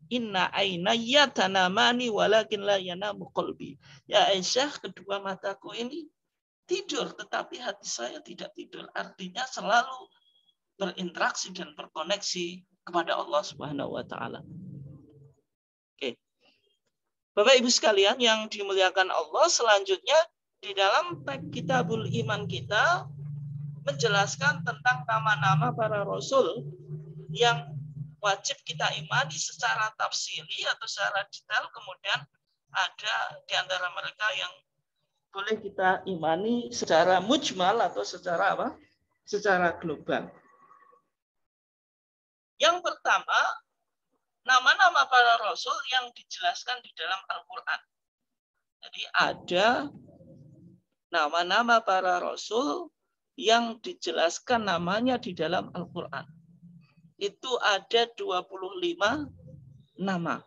inna ainaya tanamani walakin la yanamu qalbi. Ya Aisyah, kedua mataku ini tidur, tetapi hati saya tidak tidur. Artinya selalu berinteraksi dan berkoneksi kepada Allah Subhanahu wa taala. Oke. Bapak Ibu sekalian yang dimuliakan Allah, selanjutnya di dalam teks Kitabul Iman kita menjelaskan tentang nama-nama para rasul yang wajib kita imani secara tafsili atau secara detail. Kemudian ada di antara mereka yang boleh kita imani secara mujmal atau secara secara global. Yang pertama, nama-nama para rasul yang dijelaskan di dalam Al-Quran. Jadi ada nama-nama para rasul yang dijelaskan namanya di dalam Al-Quran. Itu ada 25 nama.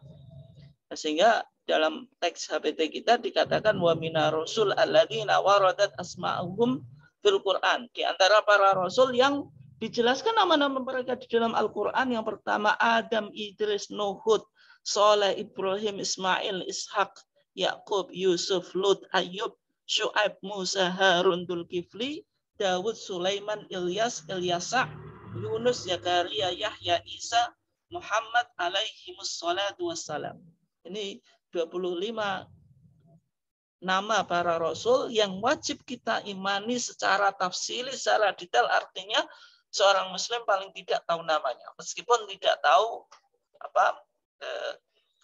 Sehingga dalam teks HPT kita dikatakan wa minar rasul alladzina waradat asma'uhum fil Quran. Di antara para rasul yang dijelaskan nama-nama mereka di dalam Al-Quran, yang pertama Adam, Idris, Nuh, Hud, Saleh, Ibrahim, Ismail, Ishak, Yakub, Yusuf, Lut, Ayub, Syu'aib, Musa, Harun, Dzulkifli, Dawud, Sulaiman, Ilyas, Ilyasa, Yunus, Zakaria, Yahya, Isa, Muhammad alaihimus salatu wassalam. Ini 25 nama para rasul yang wajib kita imani secara tafsili, secara detail. Artinya seorang muslim paling tidak tahu namanya, meskipun tidak tahu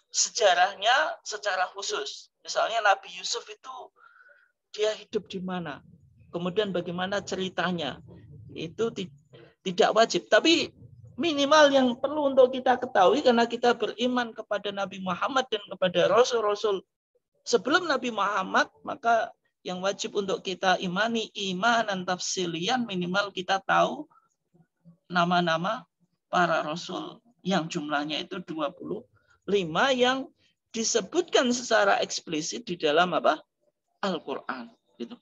sejarahnya secara khusus. Misalnya Nabi Yusuf itu dia hidup di mana, kemudian bagaimana ceritanya, itu tidak wajib. Tapi minimal yang perlu untuk kita ketahui, karena kita beriman kepada Nabi Muhammad dan kepada Rasul-Rasul sebelum Nabi Muhammad, maka yang wajib untuk kita imani imanan tafsilian, minimal kita tahu nama-nama para Rasul yang jumlahnya itu 25 yang disebutkan secara eksplisit di dalam Al-Quran. Gitu.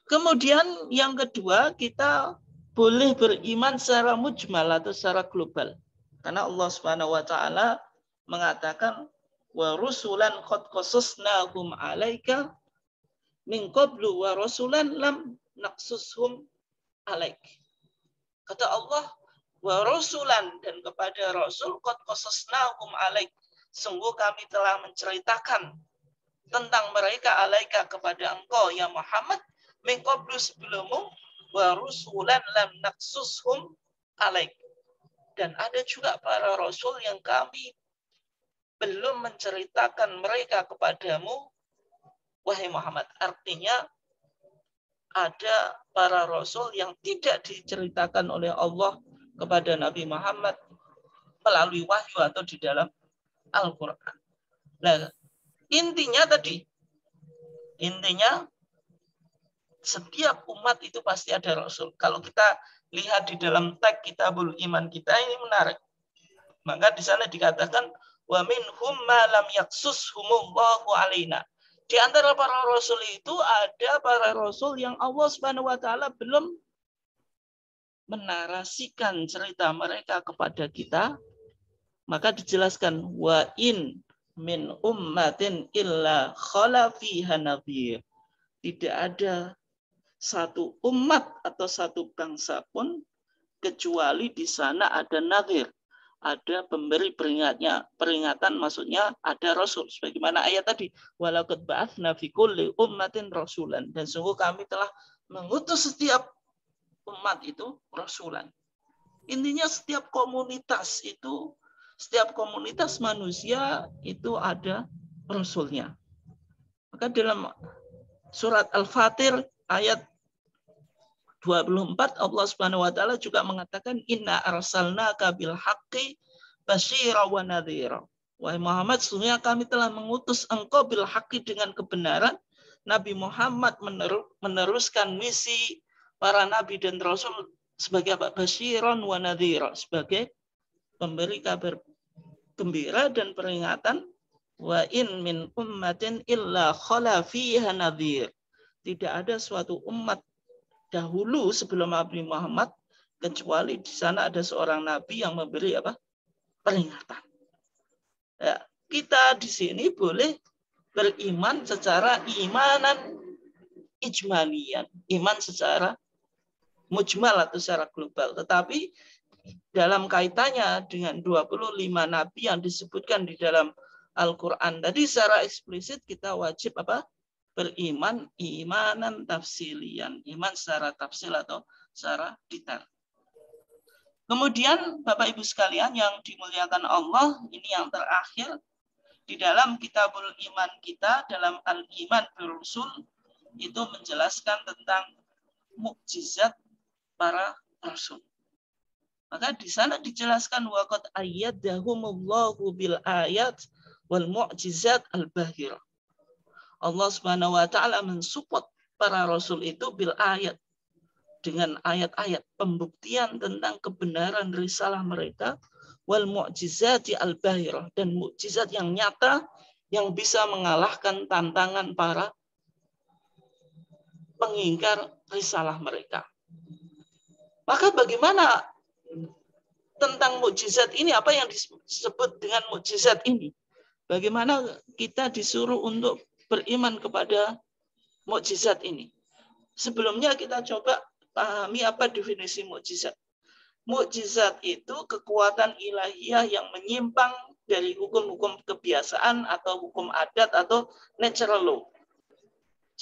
Kemudian yang kedua, kita boleh beriman secara mujmal atau secara global. Karena Allah Subhanahu wa taala mengatakan wa rusulan qad qasasnahum 'alaika min qablu wa rasulan lam naqsushum 'alaik. Kata Allah, wa rasulan, dan kepada rasul qad qasasnahum 'alaik, sungguh kami telah menceritakan tentang mereka 'alaika kepada engkau ya Muhammad min qablu sebelummu wa rusulan lam naqsushum 'alaik. Dan ada juga para rasul yang kami belum menceritakan mereka kepadamu, wahai Muhammad. Artinya ada para rasul yang tidak diceritakan oleh Allah kepada Nabi Muhammad melalui wahyu atau di dalam Al-Quran. Nah, intinya setiap umat itu pasti ada rasul. Kalau kita lihat di dalam teks Kitabul Iman kita, ini menarik. Maka di sana dikatakan wa minhum ma lam yaqsushumullahu alaina. Di antara para rasul itu ada para rasul yang Allah Subhanahu wa taala belum menarasikan cerita mereka kepada kita. Maka dijelaskan wa in min ummatin illa khala fiha nadhir. Tidak ada satu umat atau satu bangsa pun kecuali di sana ada nadhir, ada pemberi peringatan, maksudnya ada rasul. Sebagaimana ayat tadi, walaqad ba'atsna fi kulli ummatin rasulan, dan sungguh kami telah mengutus setiap umat itu rasulan. Intinya setiap komunitas manusia itu ada rasulnya. Maka dalam surat Al-Fatir ayat 24 Allah Subhanahu wa taala juga mengatakan inna arsalnaka bil haqqi basyira wa nadhira. Wahai Muhammad, sesungguhnya kami telah mengutus engkau bil haqqi dengan kebenaran. Nabi Muhammad meneruskan misi para nabi dan rasul sebagai basyiran wa nadhira, sebagai pemberi kabar gembira dan peringatan. Wa in min ummatin illa khala fiha nadhir. Tidak ada suatu umat dahulu sebelum Nabi Muhammad kecuali di sana ada seorang nabi yang memberi peringatan. Ya, kita di sini boleh beriman secara imanan ijmalian, iman secara mujmal atau secara global. Tetapi dalam kaitannya dengan 25 nabi yang disebutkan di dalam Al-Quran tadi secara eksplisit, kita wajib beriman imanan tafsilian, iman secara tafsil atau secara detail. Kemudian Bapak Ibu sekalian yang dimuliakan Allah, ini yang terakhir di dalam Kitabul Iman kita, dalam Al-Iman Birusul, itu menjelaskan tentang mukjizat para rasul. Maka di sana dijelaskan waqad ayyadahumullahu bil ayat wal mu'jizat al-bahirah. Allah Subhanahu wa taala mensupport para rasul itu bil ayat, dengan ayat-ayat pembuktian tentang kebenaran risalah mereka, wal mu'jizati al-bahirah, dan mukjizat yang nyata yang bisa mengalahkan tantangan para pengingkar risalah mereka. Maka bagaimana tentang mukjizat ini, apa yang disebut dengan mukjizat ini? Bagaimana kita disuruh untuk beriman kepada mukjizat ini? Sebelumnya kita coba pahami apa definisi mukjizat. Mukjizat itu kekuatan ilahiyah yang menyimpang dari hukum-hukum kebiasaan atau hukum adat atau natural law.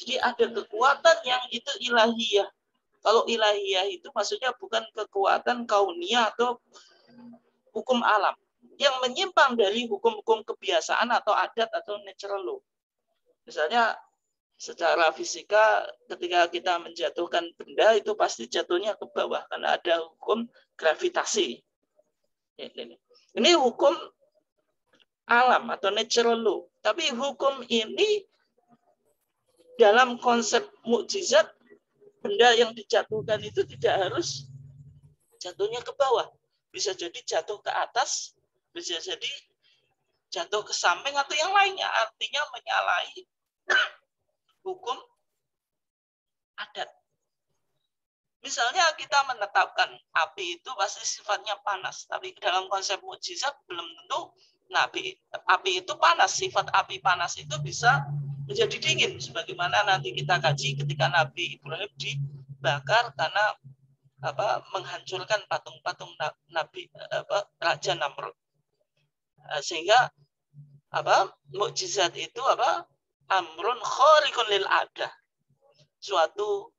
Jadi ada kekuatan yang itu ilahiyah. Kalau ilahiyah itu maksudnya bukan kekuatan kauniyah atau hukum alam yang menyimpang dari hukum-hukum kebiasaan atau adat atau natural law. Misalnya secara fisika ketika kita menjatuhkan benda itu pasti jatuhnya ke bawah karena ada hukum gravitasi. Ini hukum alam atau natural law. Tapi hukum ini dalam konsep mukjizat, benda yang dijatuhkan itu tidak harus jatuhnya ke bawah. Bisa jadi jatuh ke atas, bisa jadi jatuh ke samping atau yang lainnya. Artinya menyalahi hukum adat. Misalnya kita menetapkan api itu pasti sifatnya panas. Tapi dalam konsep mukjizat belum tentu api itu panas. Sifat api panas itu bisa menjadi dingin. Sebagaimana nanti kita kaji ketika Nabi Ibrahim dibakar karena menghancurkan patung-patung Nabi Raja Namrud. Sehingga mukjizat itu amrun khariqun lil adah. Suatu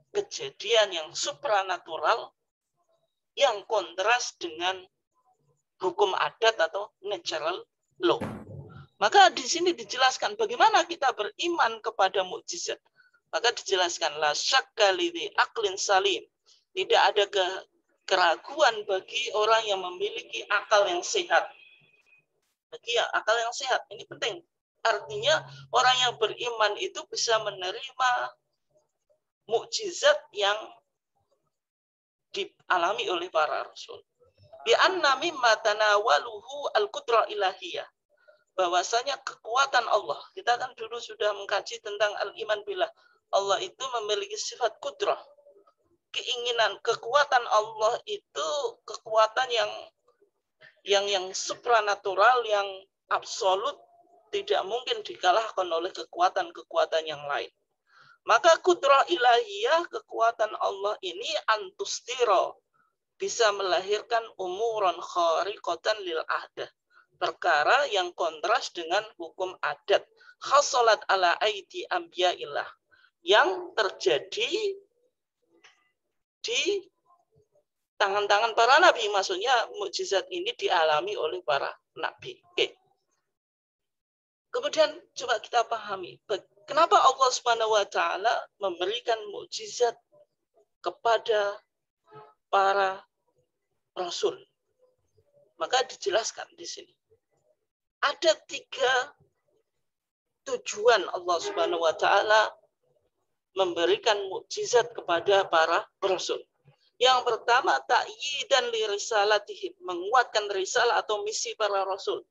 kejadian yang supranatural yang kontras dengan hukum adat atau natural law. Maka di sini dijelaskan bagaimana kita beriman kepada mukjizat. Maka dijelaskan la syakka lidzi aqlin salim. Tidak ada keraguan bagi orang yang memiliki akal yang sehat. Bagi akal yang sehat ini penting. Artinya orang yang beriman itu bisa menerima mukjizat yang dialami oleh para rasul. Bi anna mimma tanawaluhu al-qudrah ilahiyah. Bahwasanya kekuatan Allah. Kita kan dulu sudah mengkaji tentang al-iman billah. Allah itu memiliki sifat kudrah. Keinginan, kekuatan Allah itu kekuatan yang supranatural, yang absolut, tidak mungkin dikalahkan oleh kekuatan-kekuatan yang lain. Maka kudrah ilahiyah, kekuatan Allah ini antustiro, bisa melahirkan umuran khariqatan lil ahdah. Perkara yang kontras dengan hukum adat. Khasalat ala aidi anbiya'illah. Yang terjadi di tangan-tangan para nabi. Maksudnya mukjizat ini dialami oleh para nabi. Oke. Kemudian coba kita pahami. Kenapa Allah Subhanahu wa taala memberikan mukjizat kepada para rasul? Maka dijelaskan di sini. Ada 3 tujuan Allah Subhanahu wa taala memberikan mukjizat kepada para rasul. Yang pertama, ta'yidan li risalatihim, menguatkan risalah atau misi para rasul.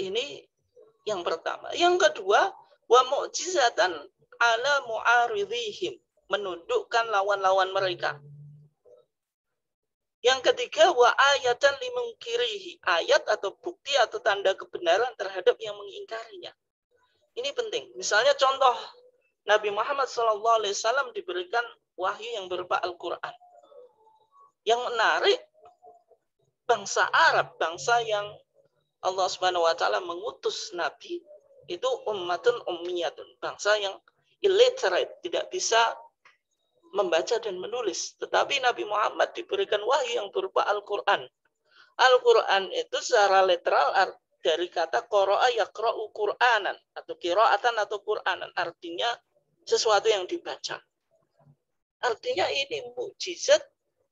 Ini yang pertama. Yang kedua, wa mu'jizatan ala mu'aridhihim, menundukkan lawan-lawan mereka. Yang ketiga, wa ayatan limungkirihi, ayat atau bukti atau tanda kebenaran terhadap yang mengingkarinya. Ini penting. Misalnya contoh, Nabi Muhammad SAW diberikan wahyu yang berupa Al-Quran. Yang menarik, bangsa Arab, bangsa yang Allah Subhanahu wa taala mengutus nabi itu ummatun ummiyatun, bangsa yang illiterate, tidak bisa membaca dan menulis. Tetapi Nabi Muhammad diberikan wahyu yang berupa Al-Qur'an. Al-Qur'an itu secara literal dari kata qara'a yaqra'u Qur'anan atau qira'atan atau Qur'anan, artinya sesuatu yang dibaca. Artinya ini mukjizat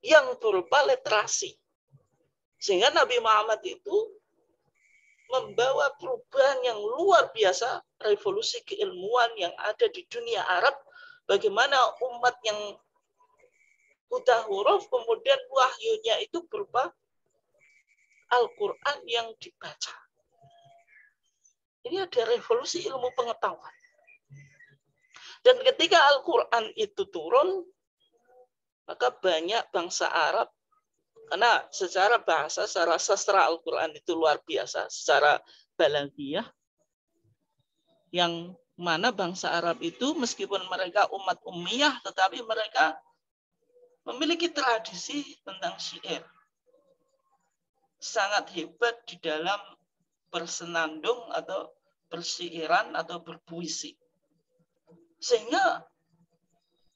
yang berupa literasi. Sehingga Nabi Muhammad itu membawa perubahan yang luar biasa, revolusi keilmuan yang ada di dunia Arab, bagaimana umat yang buta huruf, kemudian wahyunya itu berupa Al-Quran yang dibaca. Ini ada revolusi ilmu pengetahuan. Dan ketika Al-Quran itu turun, maka banyak bangsa Arab, karena secara bahasa, secara sastra Al-Quran itu luar biasa, secara balaghiyah, yang mana bangsa Arab itu meskipun mereka umat ummiyah, tetapi mereka memiliki tradisi tentang syair. Sangat hebat di dalam bersenandung atau bersyiiran atau berpuisi. Sehingga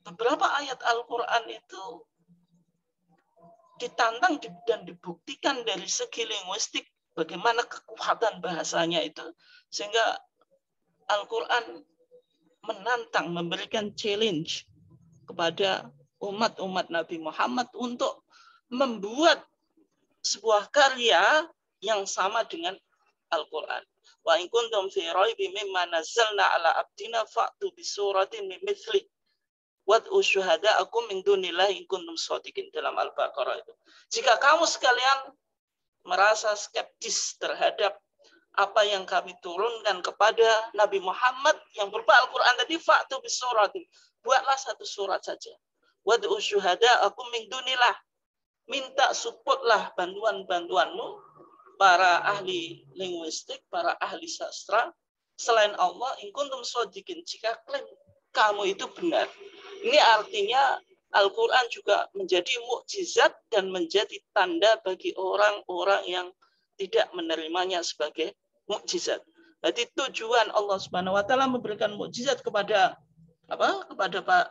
beberapa ayat Al-Quran itu ditantang dan dibuktikan dari segi linguistik bagaimana kekuatan bahasanya itu. Sehingga Al-Quran menantang, memberikan challenge kepada umat-umat Nabi Muhammad untuk membuat sebuah karya yang sama dengan Al-Quran. Wa in kuntum fi raibin mimma nazzalna ala abdina fa'tu bi suratin min mithli wad'u syuhada'akum min dunillahi in kuntum shadiqin, dalam Al-Baqarah itu. Jika kamu sekalian merasa skeptis terhadap apa yang kami turunkan kepada Nabi Muhammad yang berupa Al-Quran tadi, fa'tu bi suratin, buatlah satu surat saja. Wad'u syuhada'akum min dunillah, minta supportlah bantuan-bantuanmu, para ahli linguistik, para ahli sastra, selain Allah, in kuntum shadiqin, jika klaim kamu itu benar. Ini artinya Al-Quran juga menjadi mukjizat dan menjadi tanda bagi orang-orang yang tidak menerimanya sebagai mukjizat. Jadi tujuan Allah Subhanahu wa taala memberikan mukjizat kepada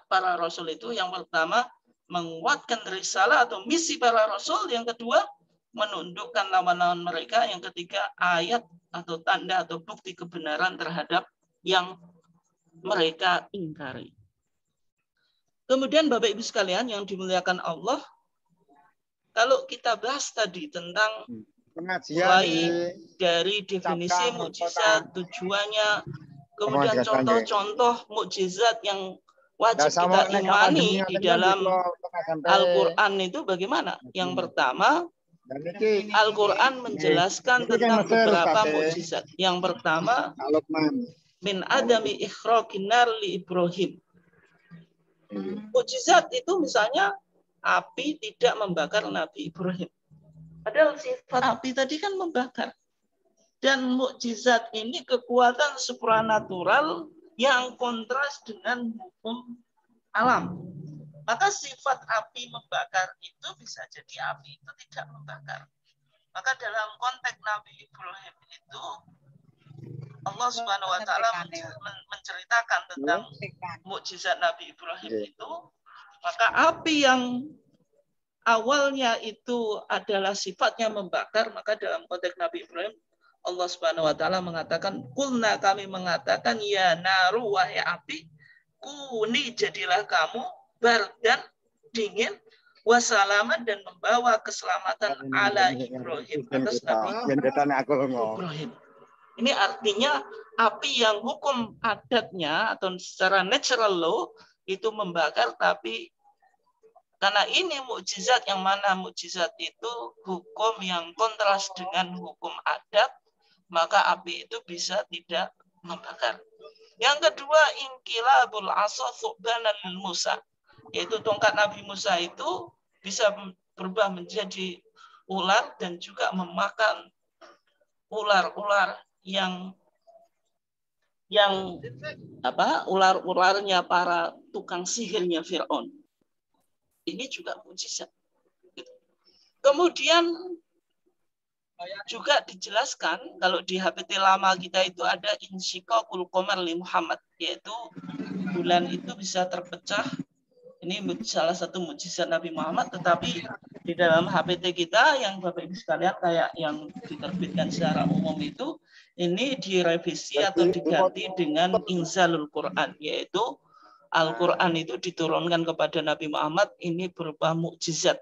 para rasul itu, yang pertama menguatkan risalah atau misi para rasul, yang kedua menundukkan lawan-lawan mereka, yang ketiga ayat atau tanda atau bukti kebenaran terhadap yang mereka ingkari. Kemudian Bapak Ibu sekalian yang dimuliakan Allah, kalau kita bahas tadi tentang mulai dari definisi mukjizat, tujuannya, kemudian contoh-contoh mukjizat yang wajib kita imani di dalam Al-Quran itu bagaimana? Yang pertama, Al-Quran menjelaskan tentang beberapa mukjizat. Yang pertama, min adami ikhraqin nar li Ibrahim. Mukjizat itu misalnya api tidak membakar Nabi Ibrahim. Padahal sifat api tadi kan membakar. Dan mukjizat ini kekuatan supranatural yang kontras dengan hukum alam. Maka sifat api membakar itu bisa jadi api itu tidak membakar. Maka dalam konteks Nabi Ibrahim itu Allah Subhanahu wa taala menceritakan tentang mukjizat Nabi Ibrahim itu, maka api yang awalnya itu adalah sifatnya membakar, maka dalam konteks Nabi Ibrahim Allah Subhanahu wa taala mengatakan, kulna, kami mengatakan, ya naru, wahai api, kuni, jadilah kamu dan dingin, wasalaman, dan membawa keselamatan ala Ibrahim, atas Nabi Ibrahim. Ini artinya api yang hukum adatnya atau secara natural law itu membakar, tapi karena ini mukjizat, yang mana mukjizat itu hukum yang kontras dengan hukum adat, maka api itu bisa tidak membakar. Yang kedua, inqilabul asa thu'banan lil Musa, yaitu tongkat Nabi Musa itu bisa berubah menjadi ular dan juga memakan ular-ular yang ular-ularnya para tukang sihirnya Fir'aun. Ini juga mukjizat. Kemudian juga dijelaskan kalau di HPT lama kita itu ada insyiqaqul qamar li Muhammad, yaitu bulan itu bisa terpecah. Ini salah satu mukjizat Nabi Muhammad, tetapi di dalam HPT kita yang Bapak Ibu sekalian kayak yang diterbitkan secara umum itu, ini direvisi atau diganti dengan inzalul Quran, yaitu Al-Quran itu diturunkan kepada Nabi Muhammad, ini berupa mukjizat.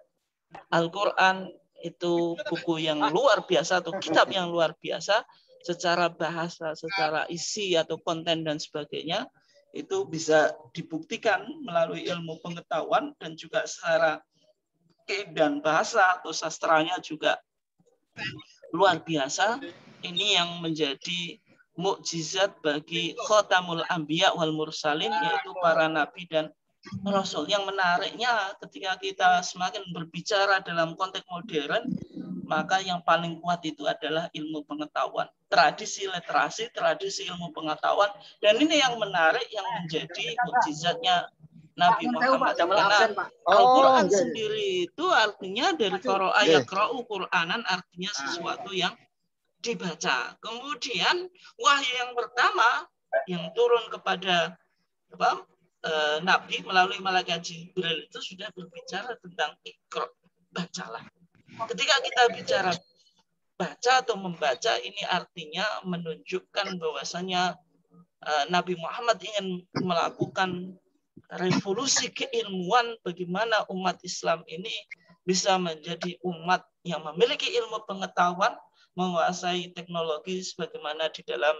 Al-Quran itu buku yang luar biasa atau kitab yang luar biasa secara bahasa, secara isi atau konten dan sebagainya, itu bisa dibuktikan melalui ilmu pengetahuan dan juga secara keindahan bahasa atau sastranya juga luar biasa. Ini yang menjadi mukjizat bagi khotamul anbiya wal mursalin, yaitu para nabi dan rasul. Yang menariknya ketika kita semakin berbicara dalam konteks modern, maka yang paling kuat itu adalah ilmu pengetahuan, tradisi literasi, tradisi ilmu pengetahuan, dan ini yang menarik, yang menjadi mukjizatnya Nabi Muhammad. Karena Al-Quran sendiri itu artinya dari qara'a yaqra'u Qur'anan, artinya sesuatu yang dibaca. Kemudian wahyu yang pertama yang turun kepada Nabi melalui malaikat Jibril itu sudah berbicara tentang Iqra, bacalah. Ketika kita bicara baca atau membaca, ini artinya menunjukkan bahwasanya Nabi Muhammad ingin melakukan revolusi keilmuan bagaimana umat Islam ini bisa menjadi umat yang memiliki ilmu pengetahuan, menguasai teknologi sebagaimana di dalam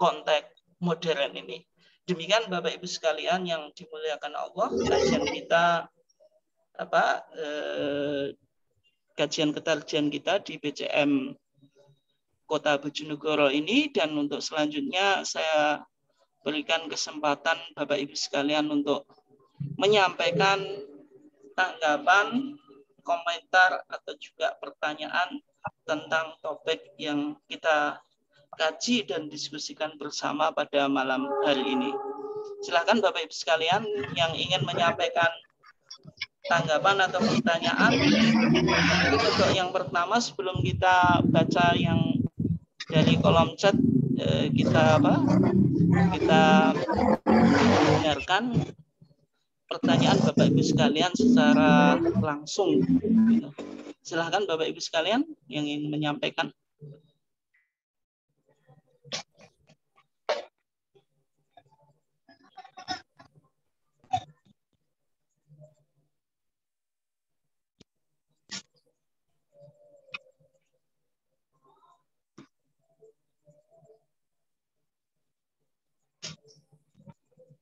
konteks modern ini. Demikian Bapak Ibu sekalian yang dimuliakan Allah, kajian kita kajian ketarjian kita di BCM Kota Bojonegoro ini, dan untuk selanjutnya saya berikan kesempatan Bapak Ibu sekalian untuk menyampaikan tanggapan, komentar atau juga pertanyaan tentang topik yang kita kaji dan diskusikan bersama pada malam hari ini. Silakan Bapak Ibu sekalian yang ingin menyampaikan tanggapan atau pertanyaan. Untuk yang pertama, sebelum kita baca yang dari kolom chat, kita dengarkan pertanyaan Bapak Ibu sekalian secara langsung. Silakan Bapak Ibu sekalian yang ingin menyampaikan.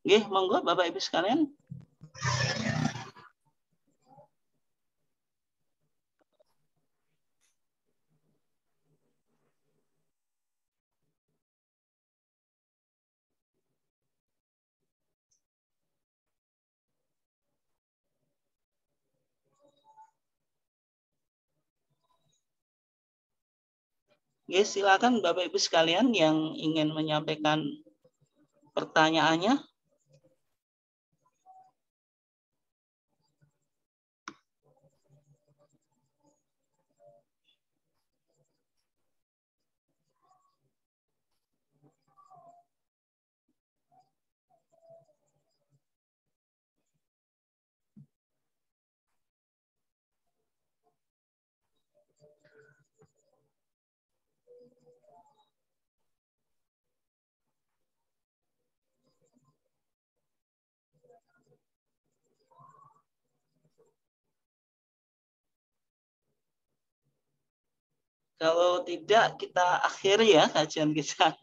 Nggih, monggo Bapak Ibu sekalian. Nggih, silakan Bapak Ibu sekalian yang ingin menyampaikan pertanyaannya. Kalau tidak, kita akhiri ya kajian kita.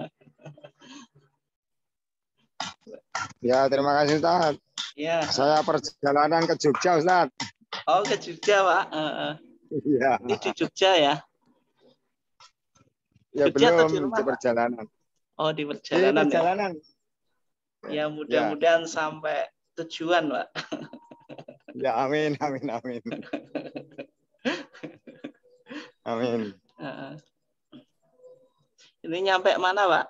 Ya, terima kasih Ustaz. Ya. Saya perjalanan ke Jogja Ustaz. Oh, ke Jogja Pak. Iya. Ini di Jogja ya? Ya Jogja belum di perjalanan. Oh, di perjalanan. Di perjalanan. Ya, mudah-mudahan sampai tujuan Pak. Ya, amin, amin, amin. Amin. Ini nyampe mana Pak?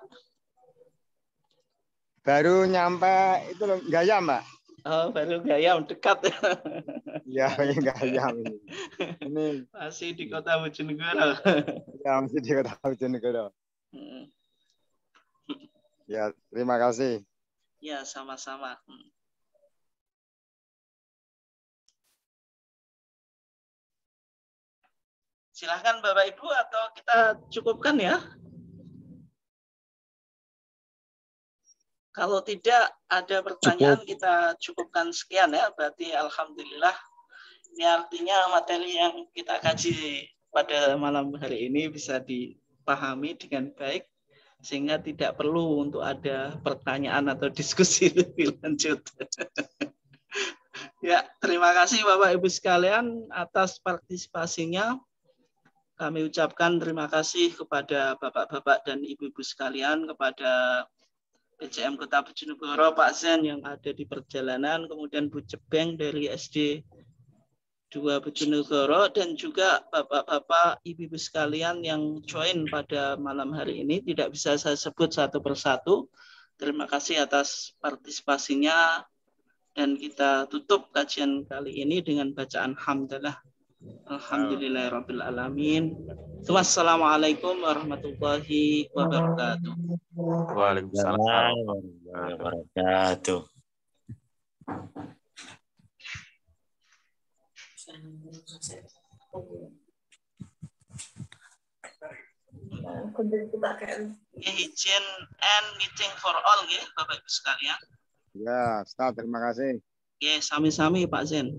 Baru nyampe itu loh, Gayam, Mbak. Oh, baru Gayam, dekat ya. Ya, Gayam ini. Ini masih di Kota Bojonegoro. Ya, masih di Kota Bojonegoro. Ya, terima kasih. Ya, sama-sama. Silahkan Bapak Ibu, atau kita cukupkan ya? Kalau tidak ada pertanyaan, kita cukupkan sekian ya. Berarti alhamdulillah. Ini artinya materi yang kita kaji pada malam hari ini bisa dipahami dengan baik, sehingga tidak perlu untuk ada pertanyaan atau diskusi lebih lanjut. Ya, terima kasih Bapak Ibu sekalian atas partisipasinya. Kami ucapkan terima kasih kepada Bapak-Bapak dan Ibu-Ibu sekalian, kepada BCM Kota Bojonegoro, Pak Zen yang ada di perjalanan, kemudian Bu Jebeng dari SD 2 Bojonegoro, dan juga Bapak-Bapak, Ibu-Ibu sekalian yang join pada malam hari ini. Tidak bisa saya sebut satu persatu. Terima kasih atas partisipasinya, dan kita tutup kajian kali ini dengan bacaan hamdalah. Alhamdulillahirabbil alamin. Wassalamualaikum warahmatullahi wabarakatuh. Waalaikumsalam warahmatullahi wabarakatuh. Izin and meeting for all ya Bapak Ibu sekalian. Ya, Ustaz, terima kasih. Ya, sami-sami Pak Zen.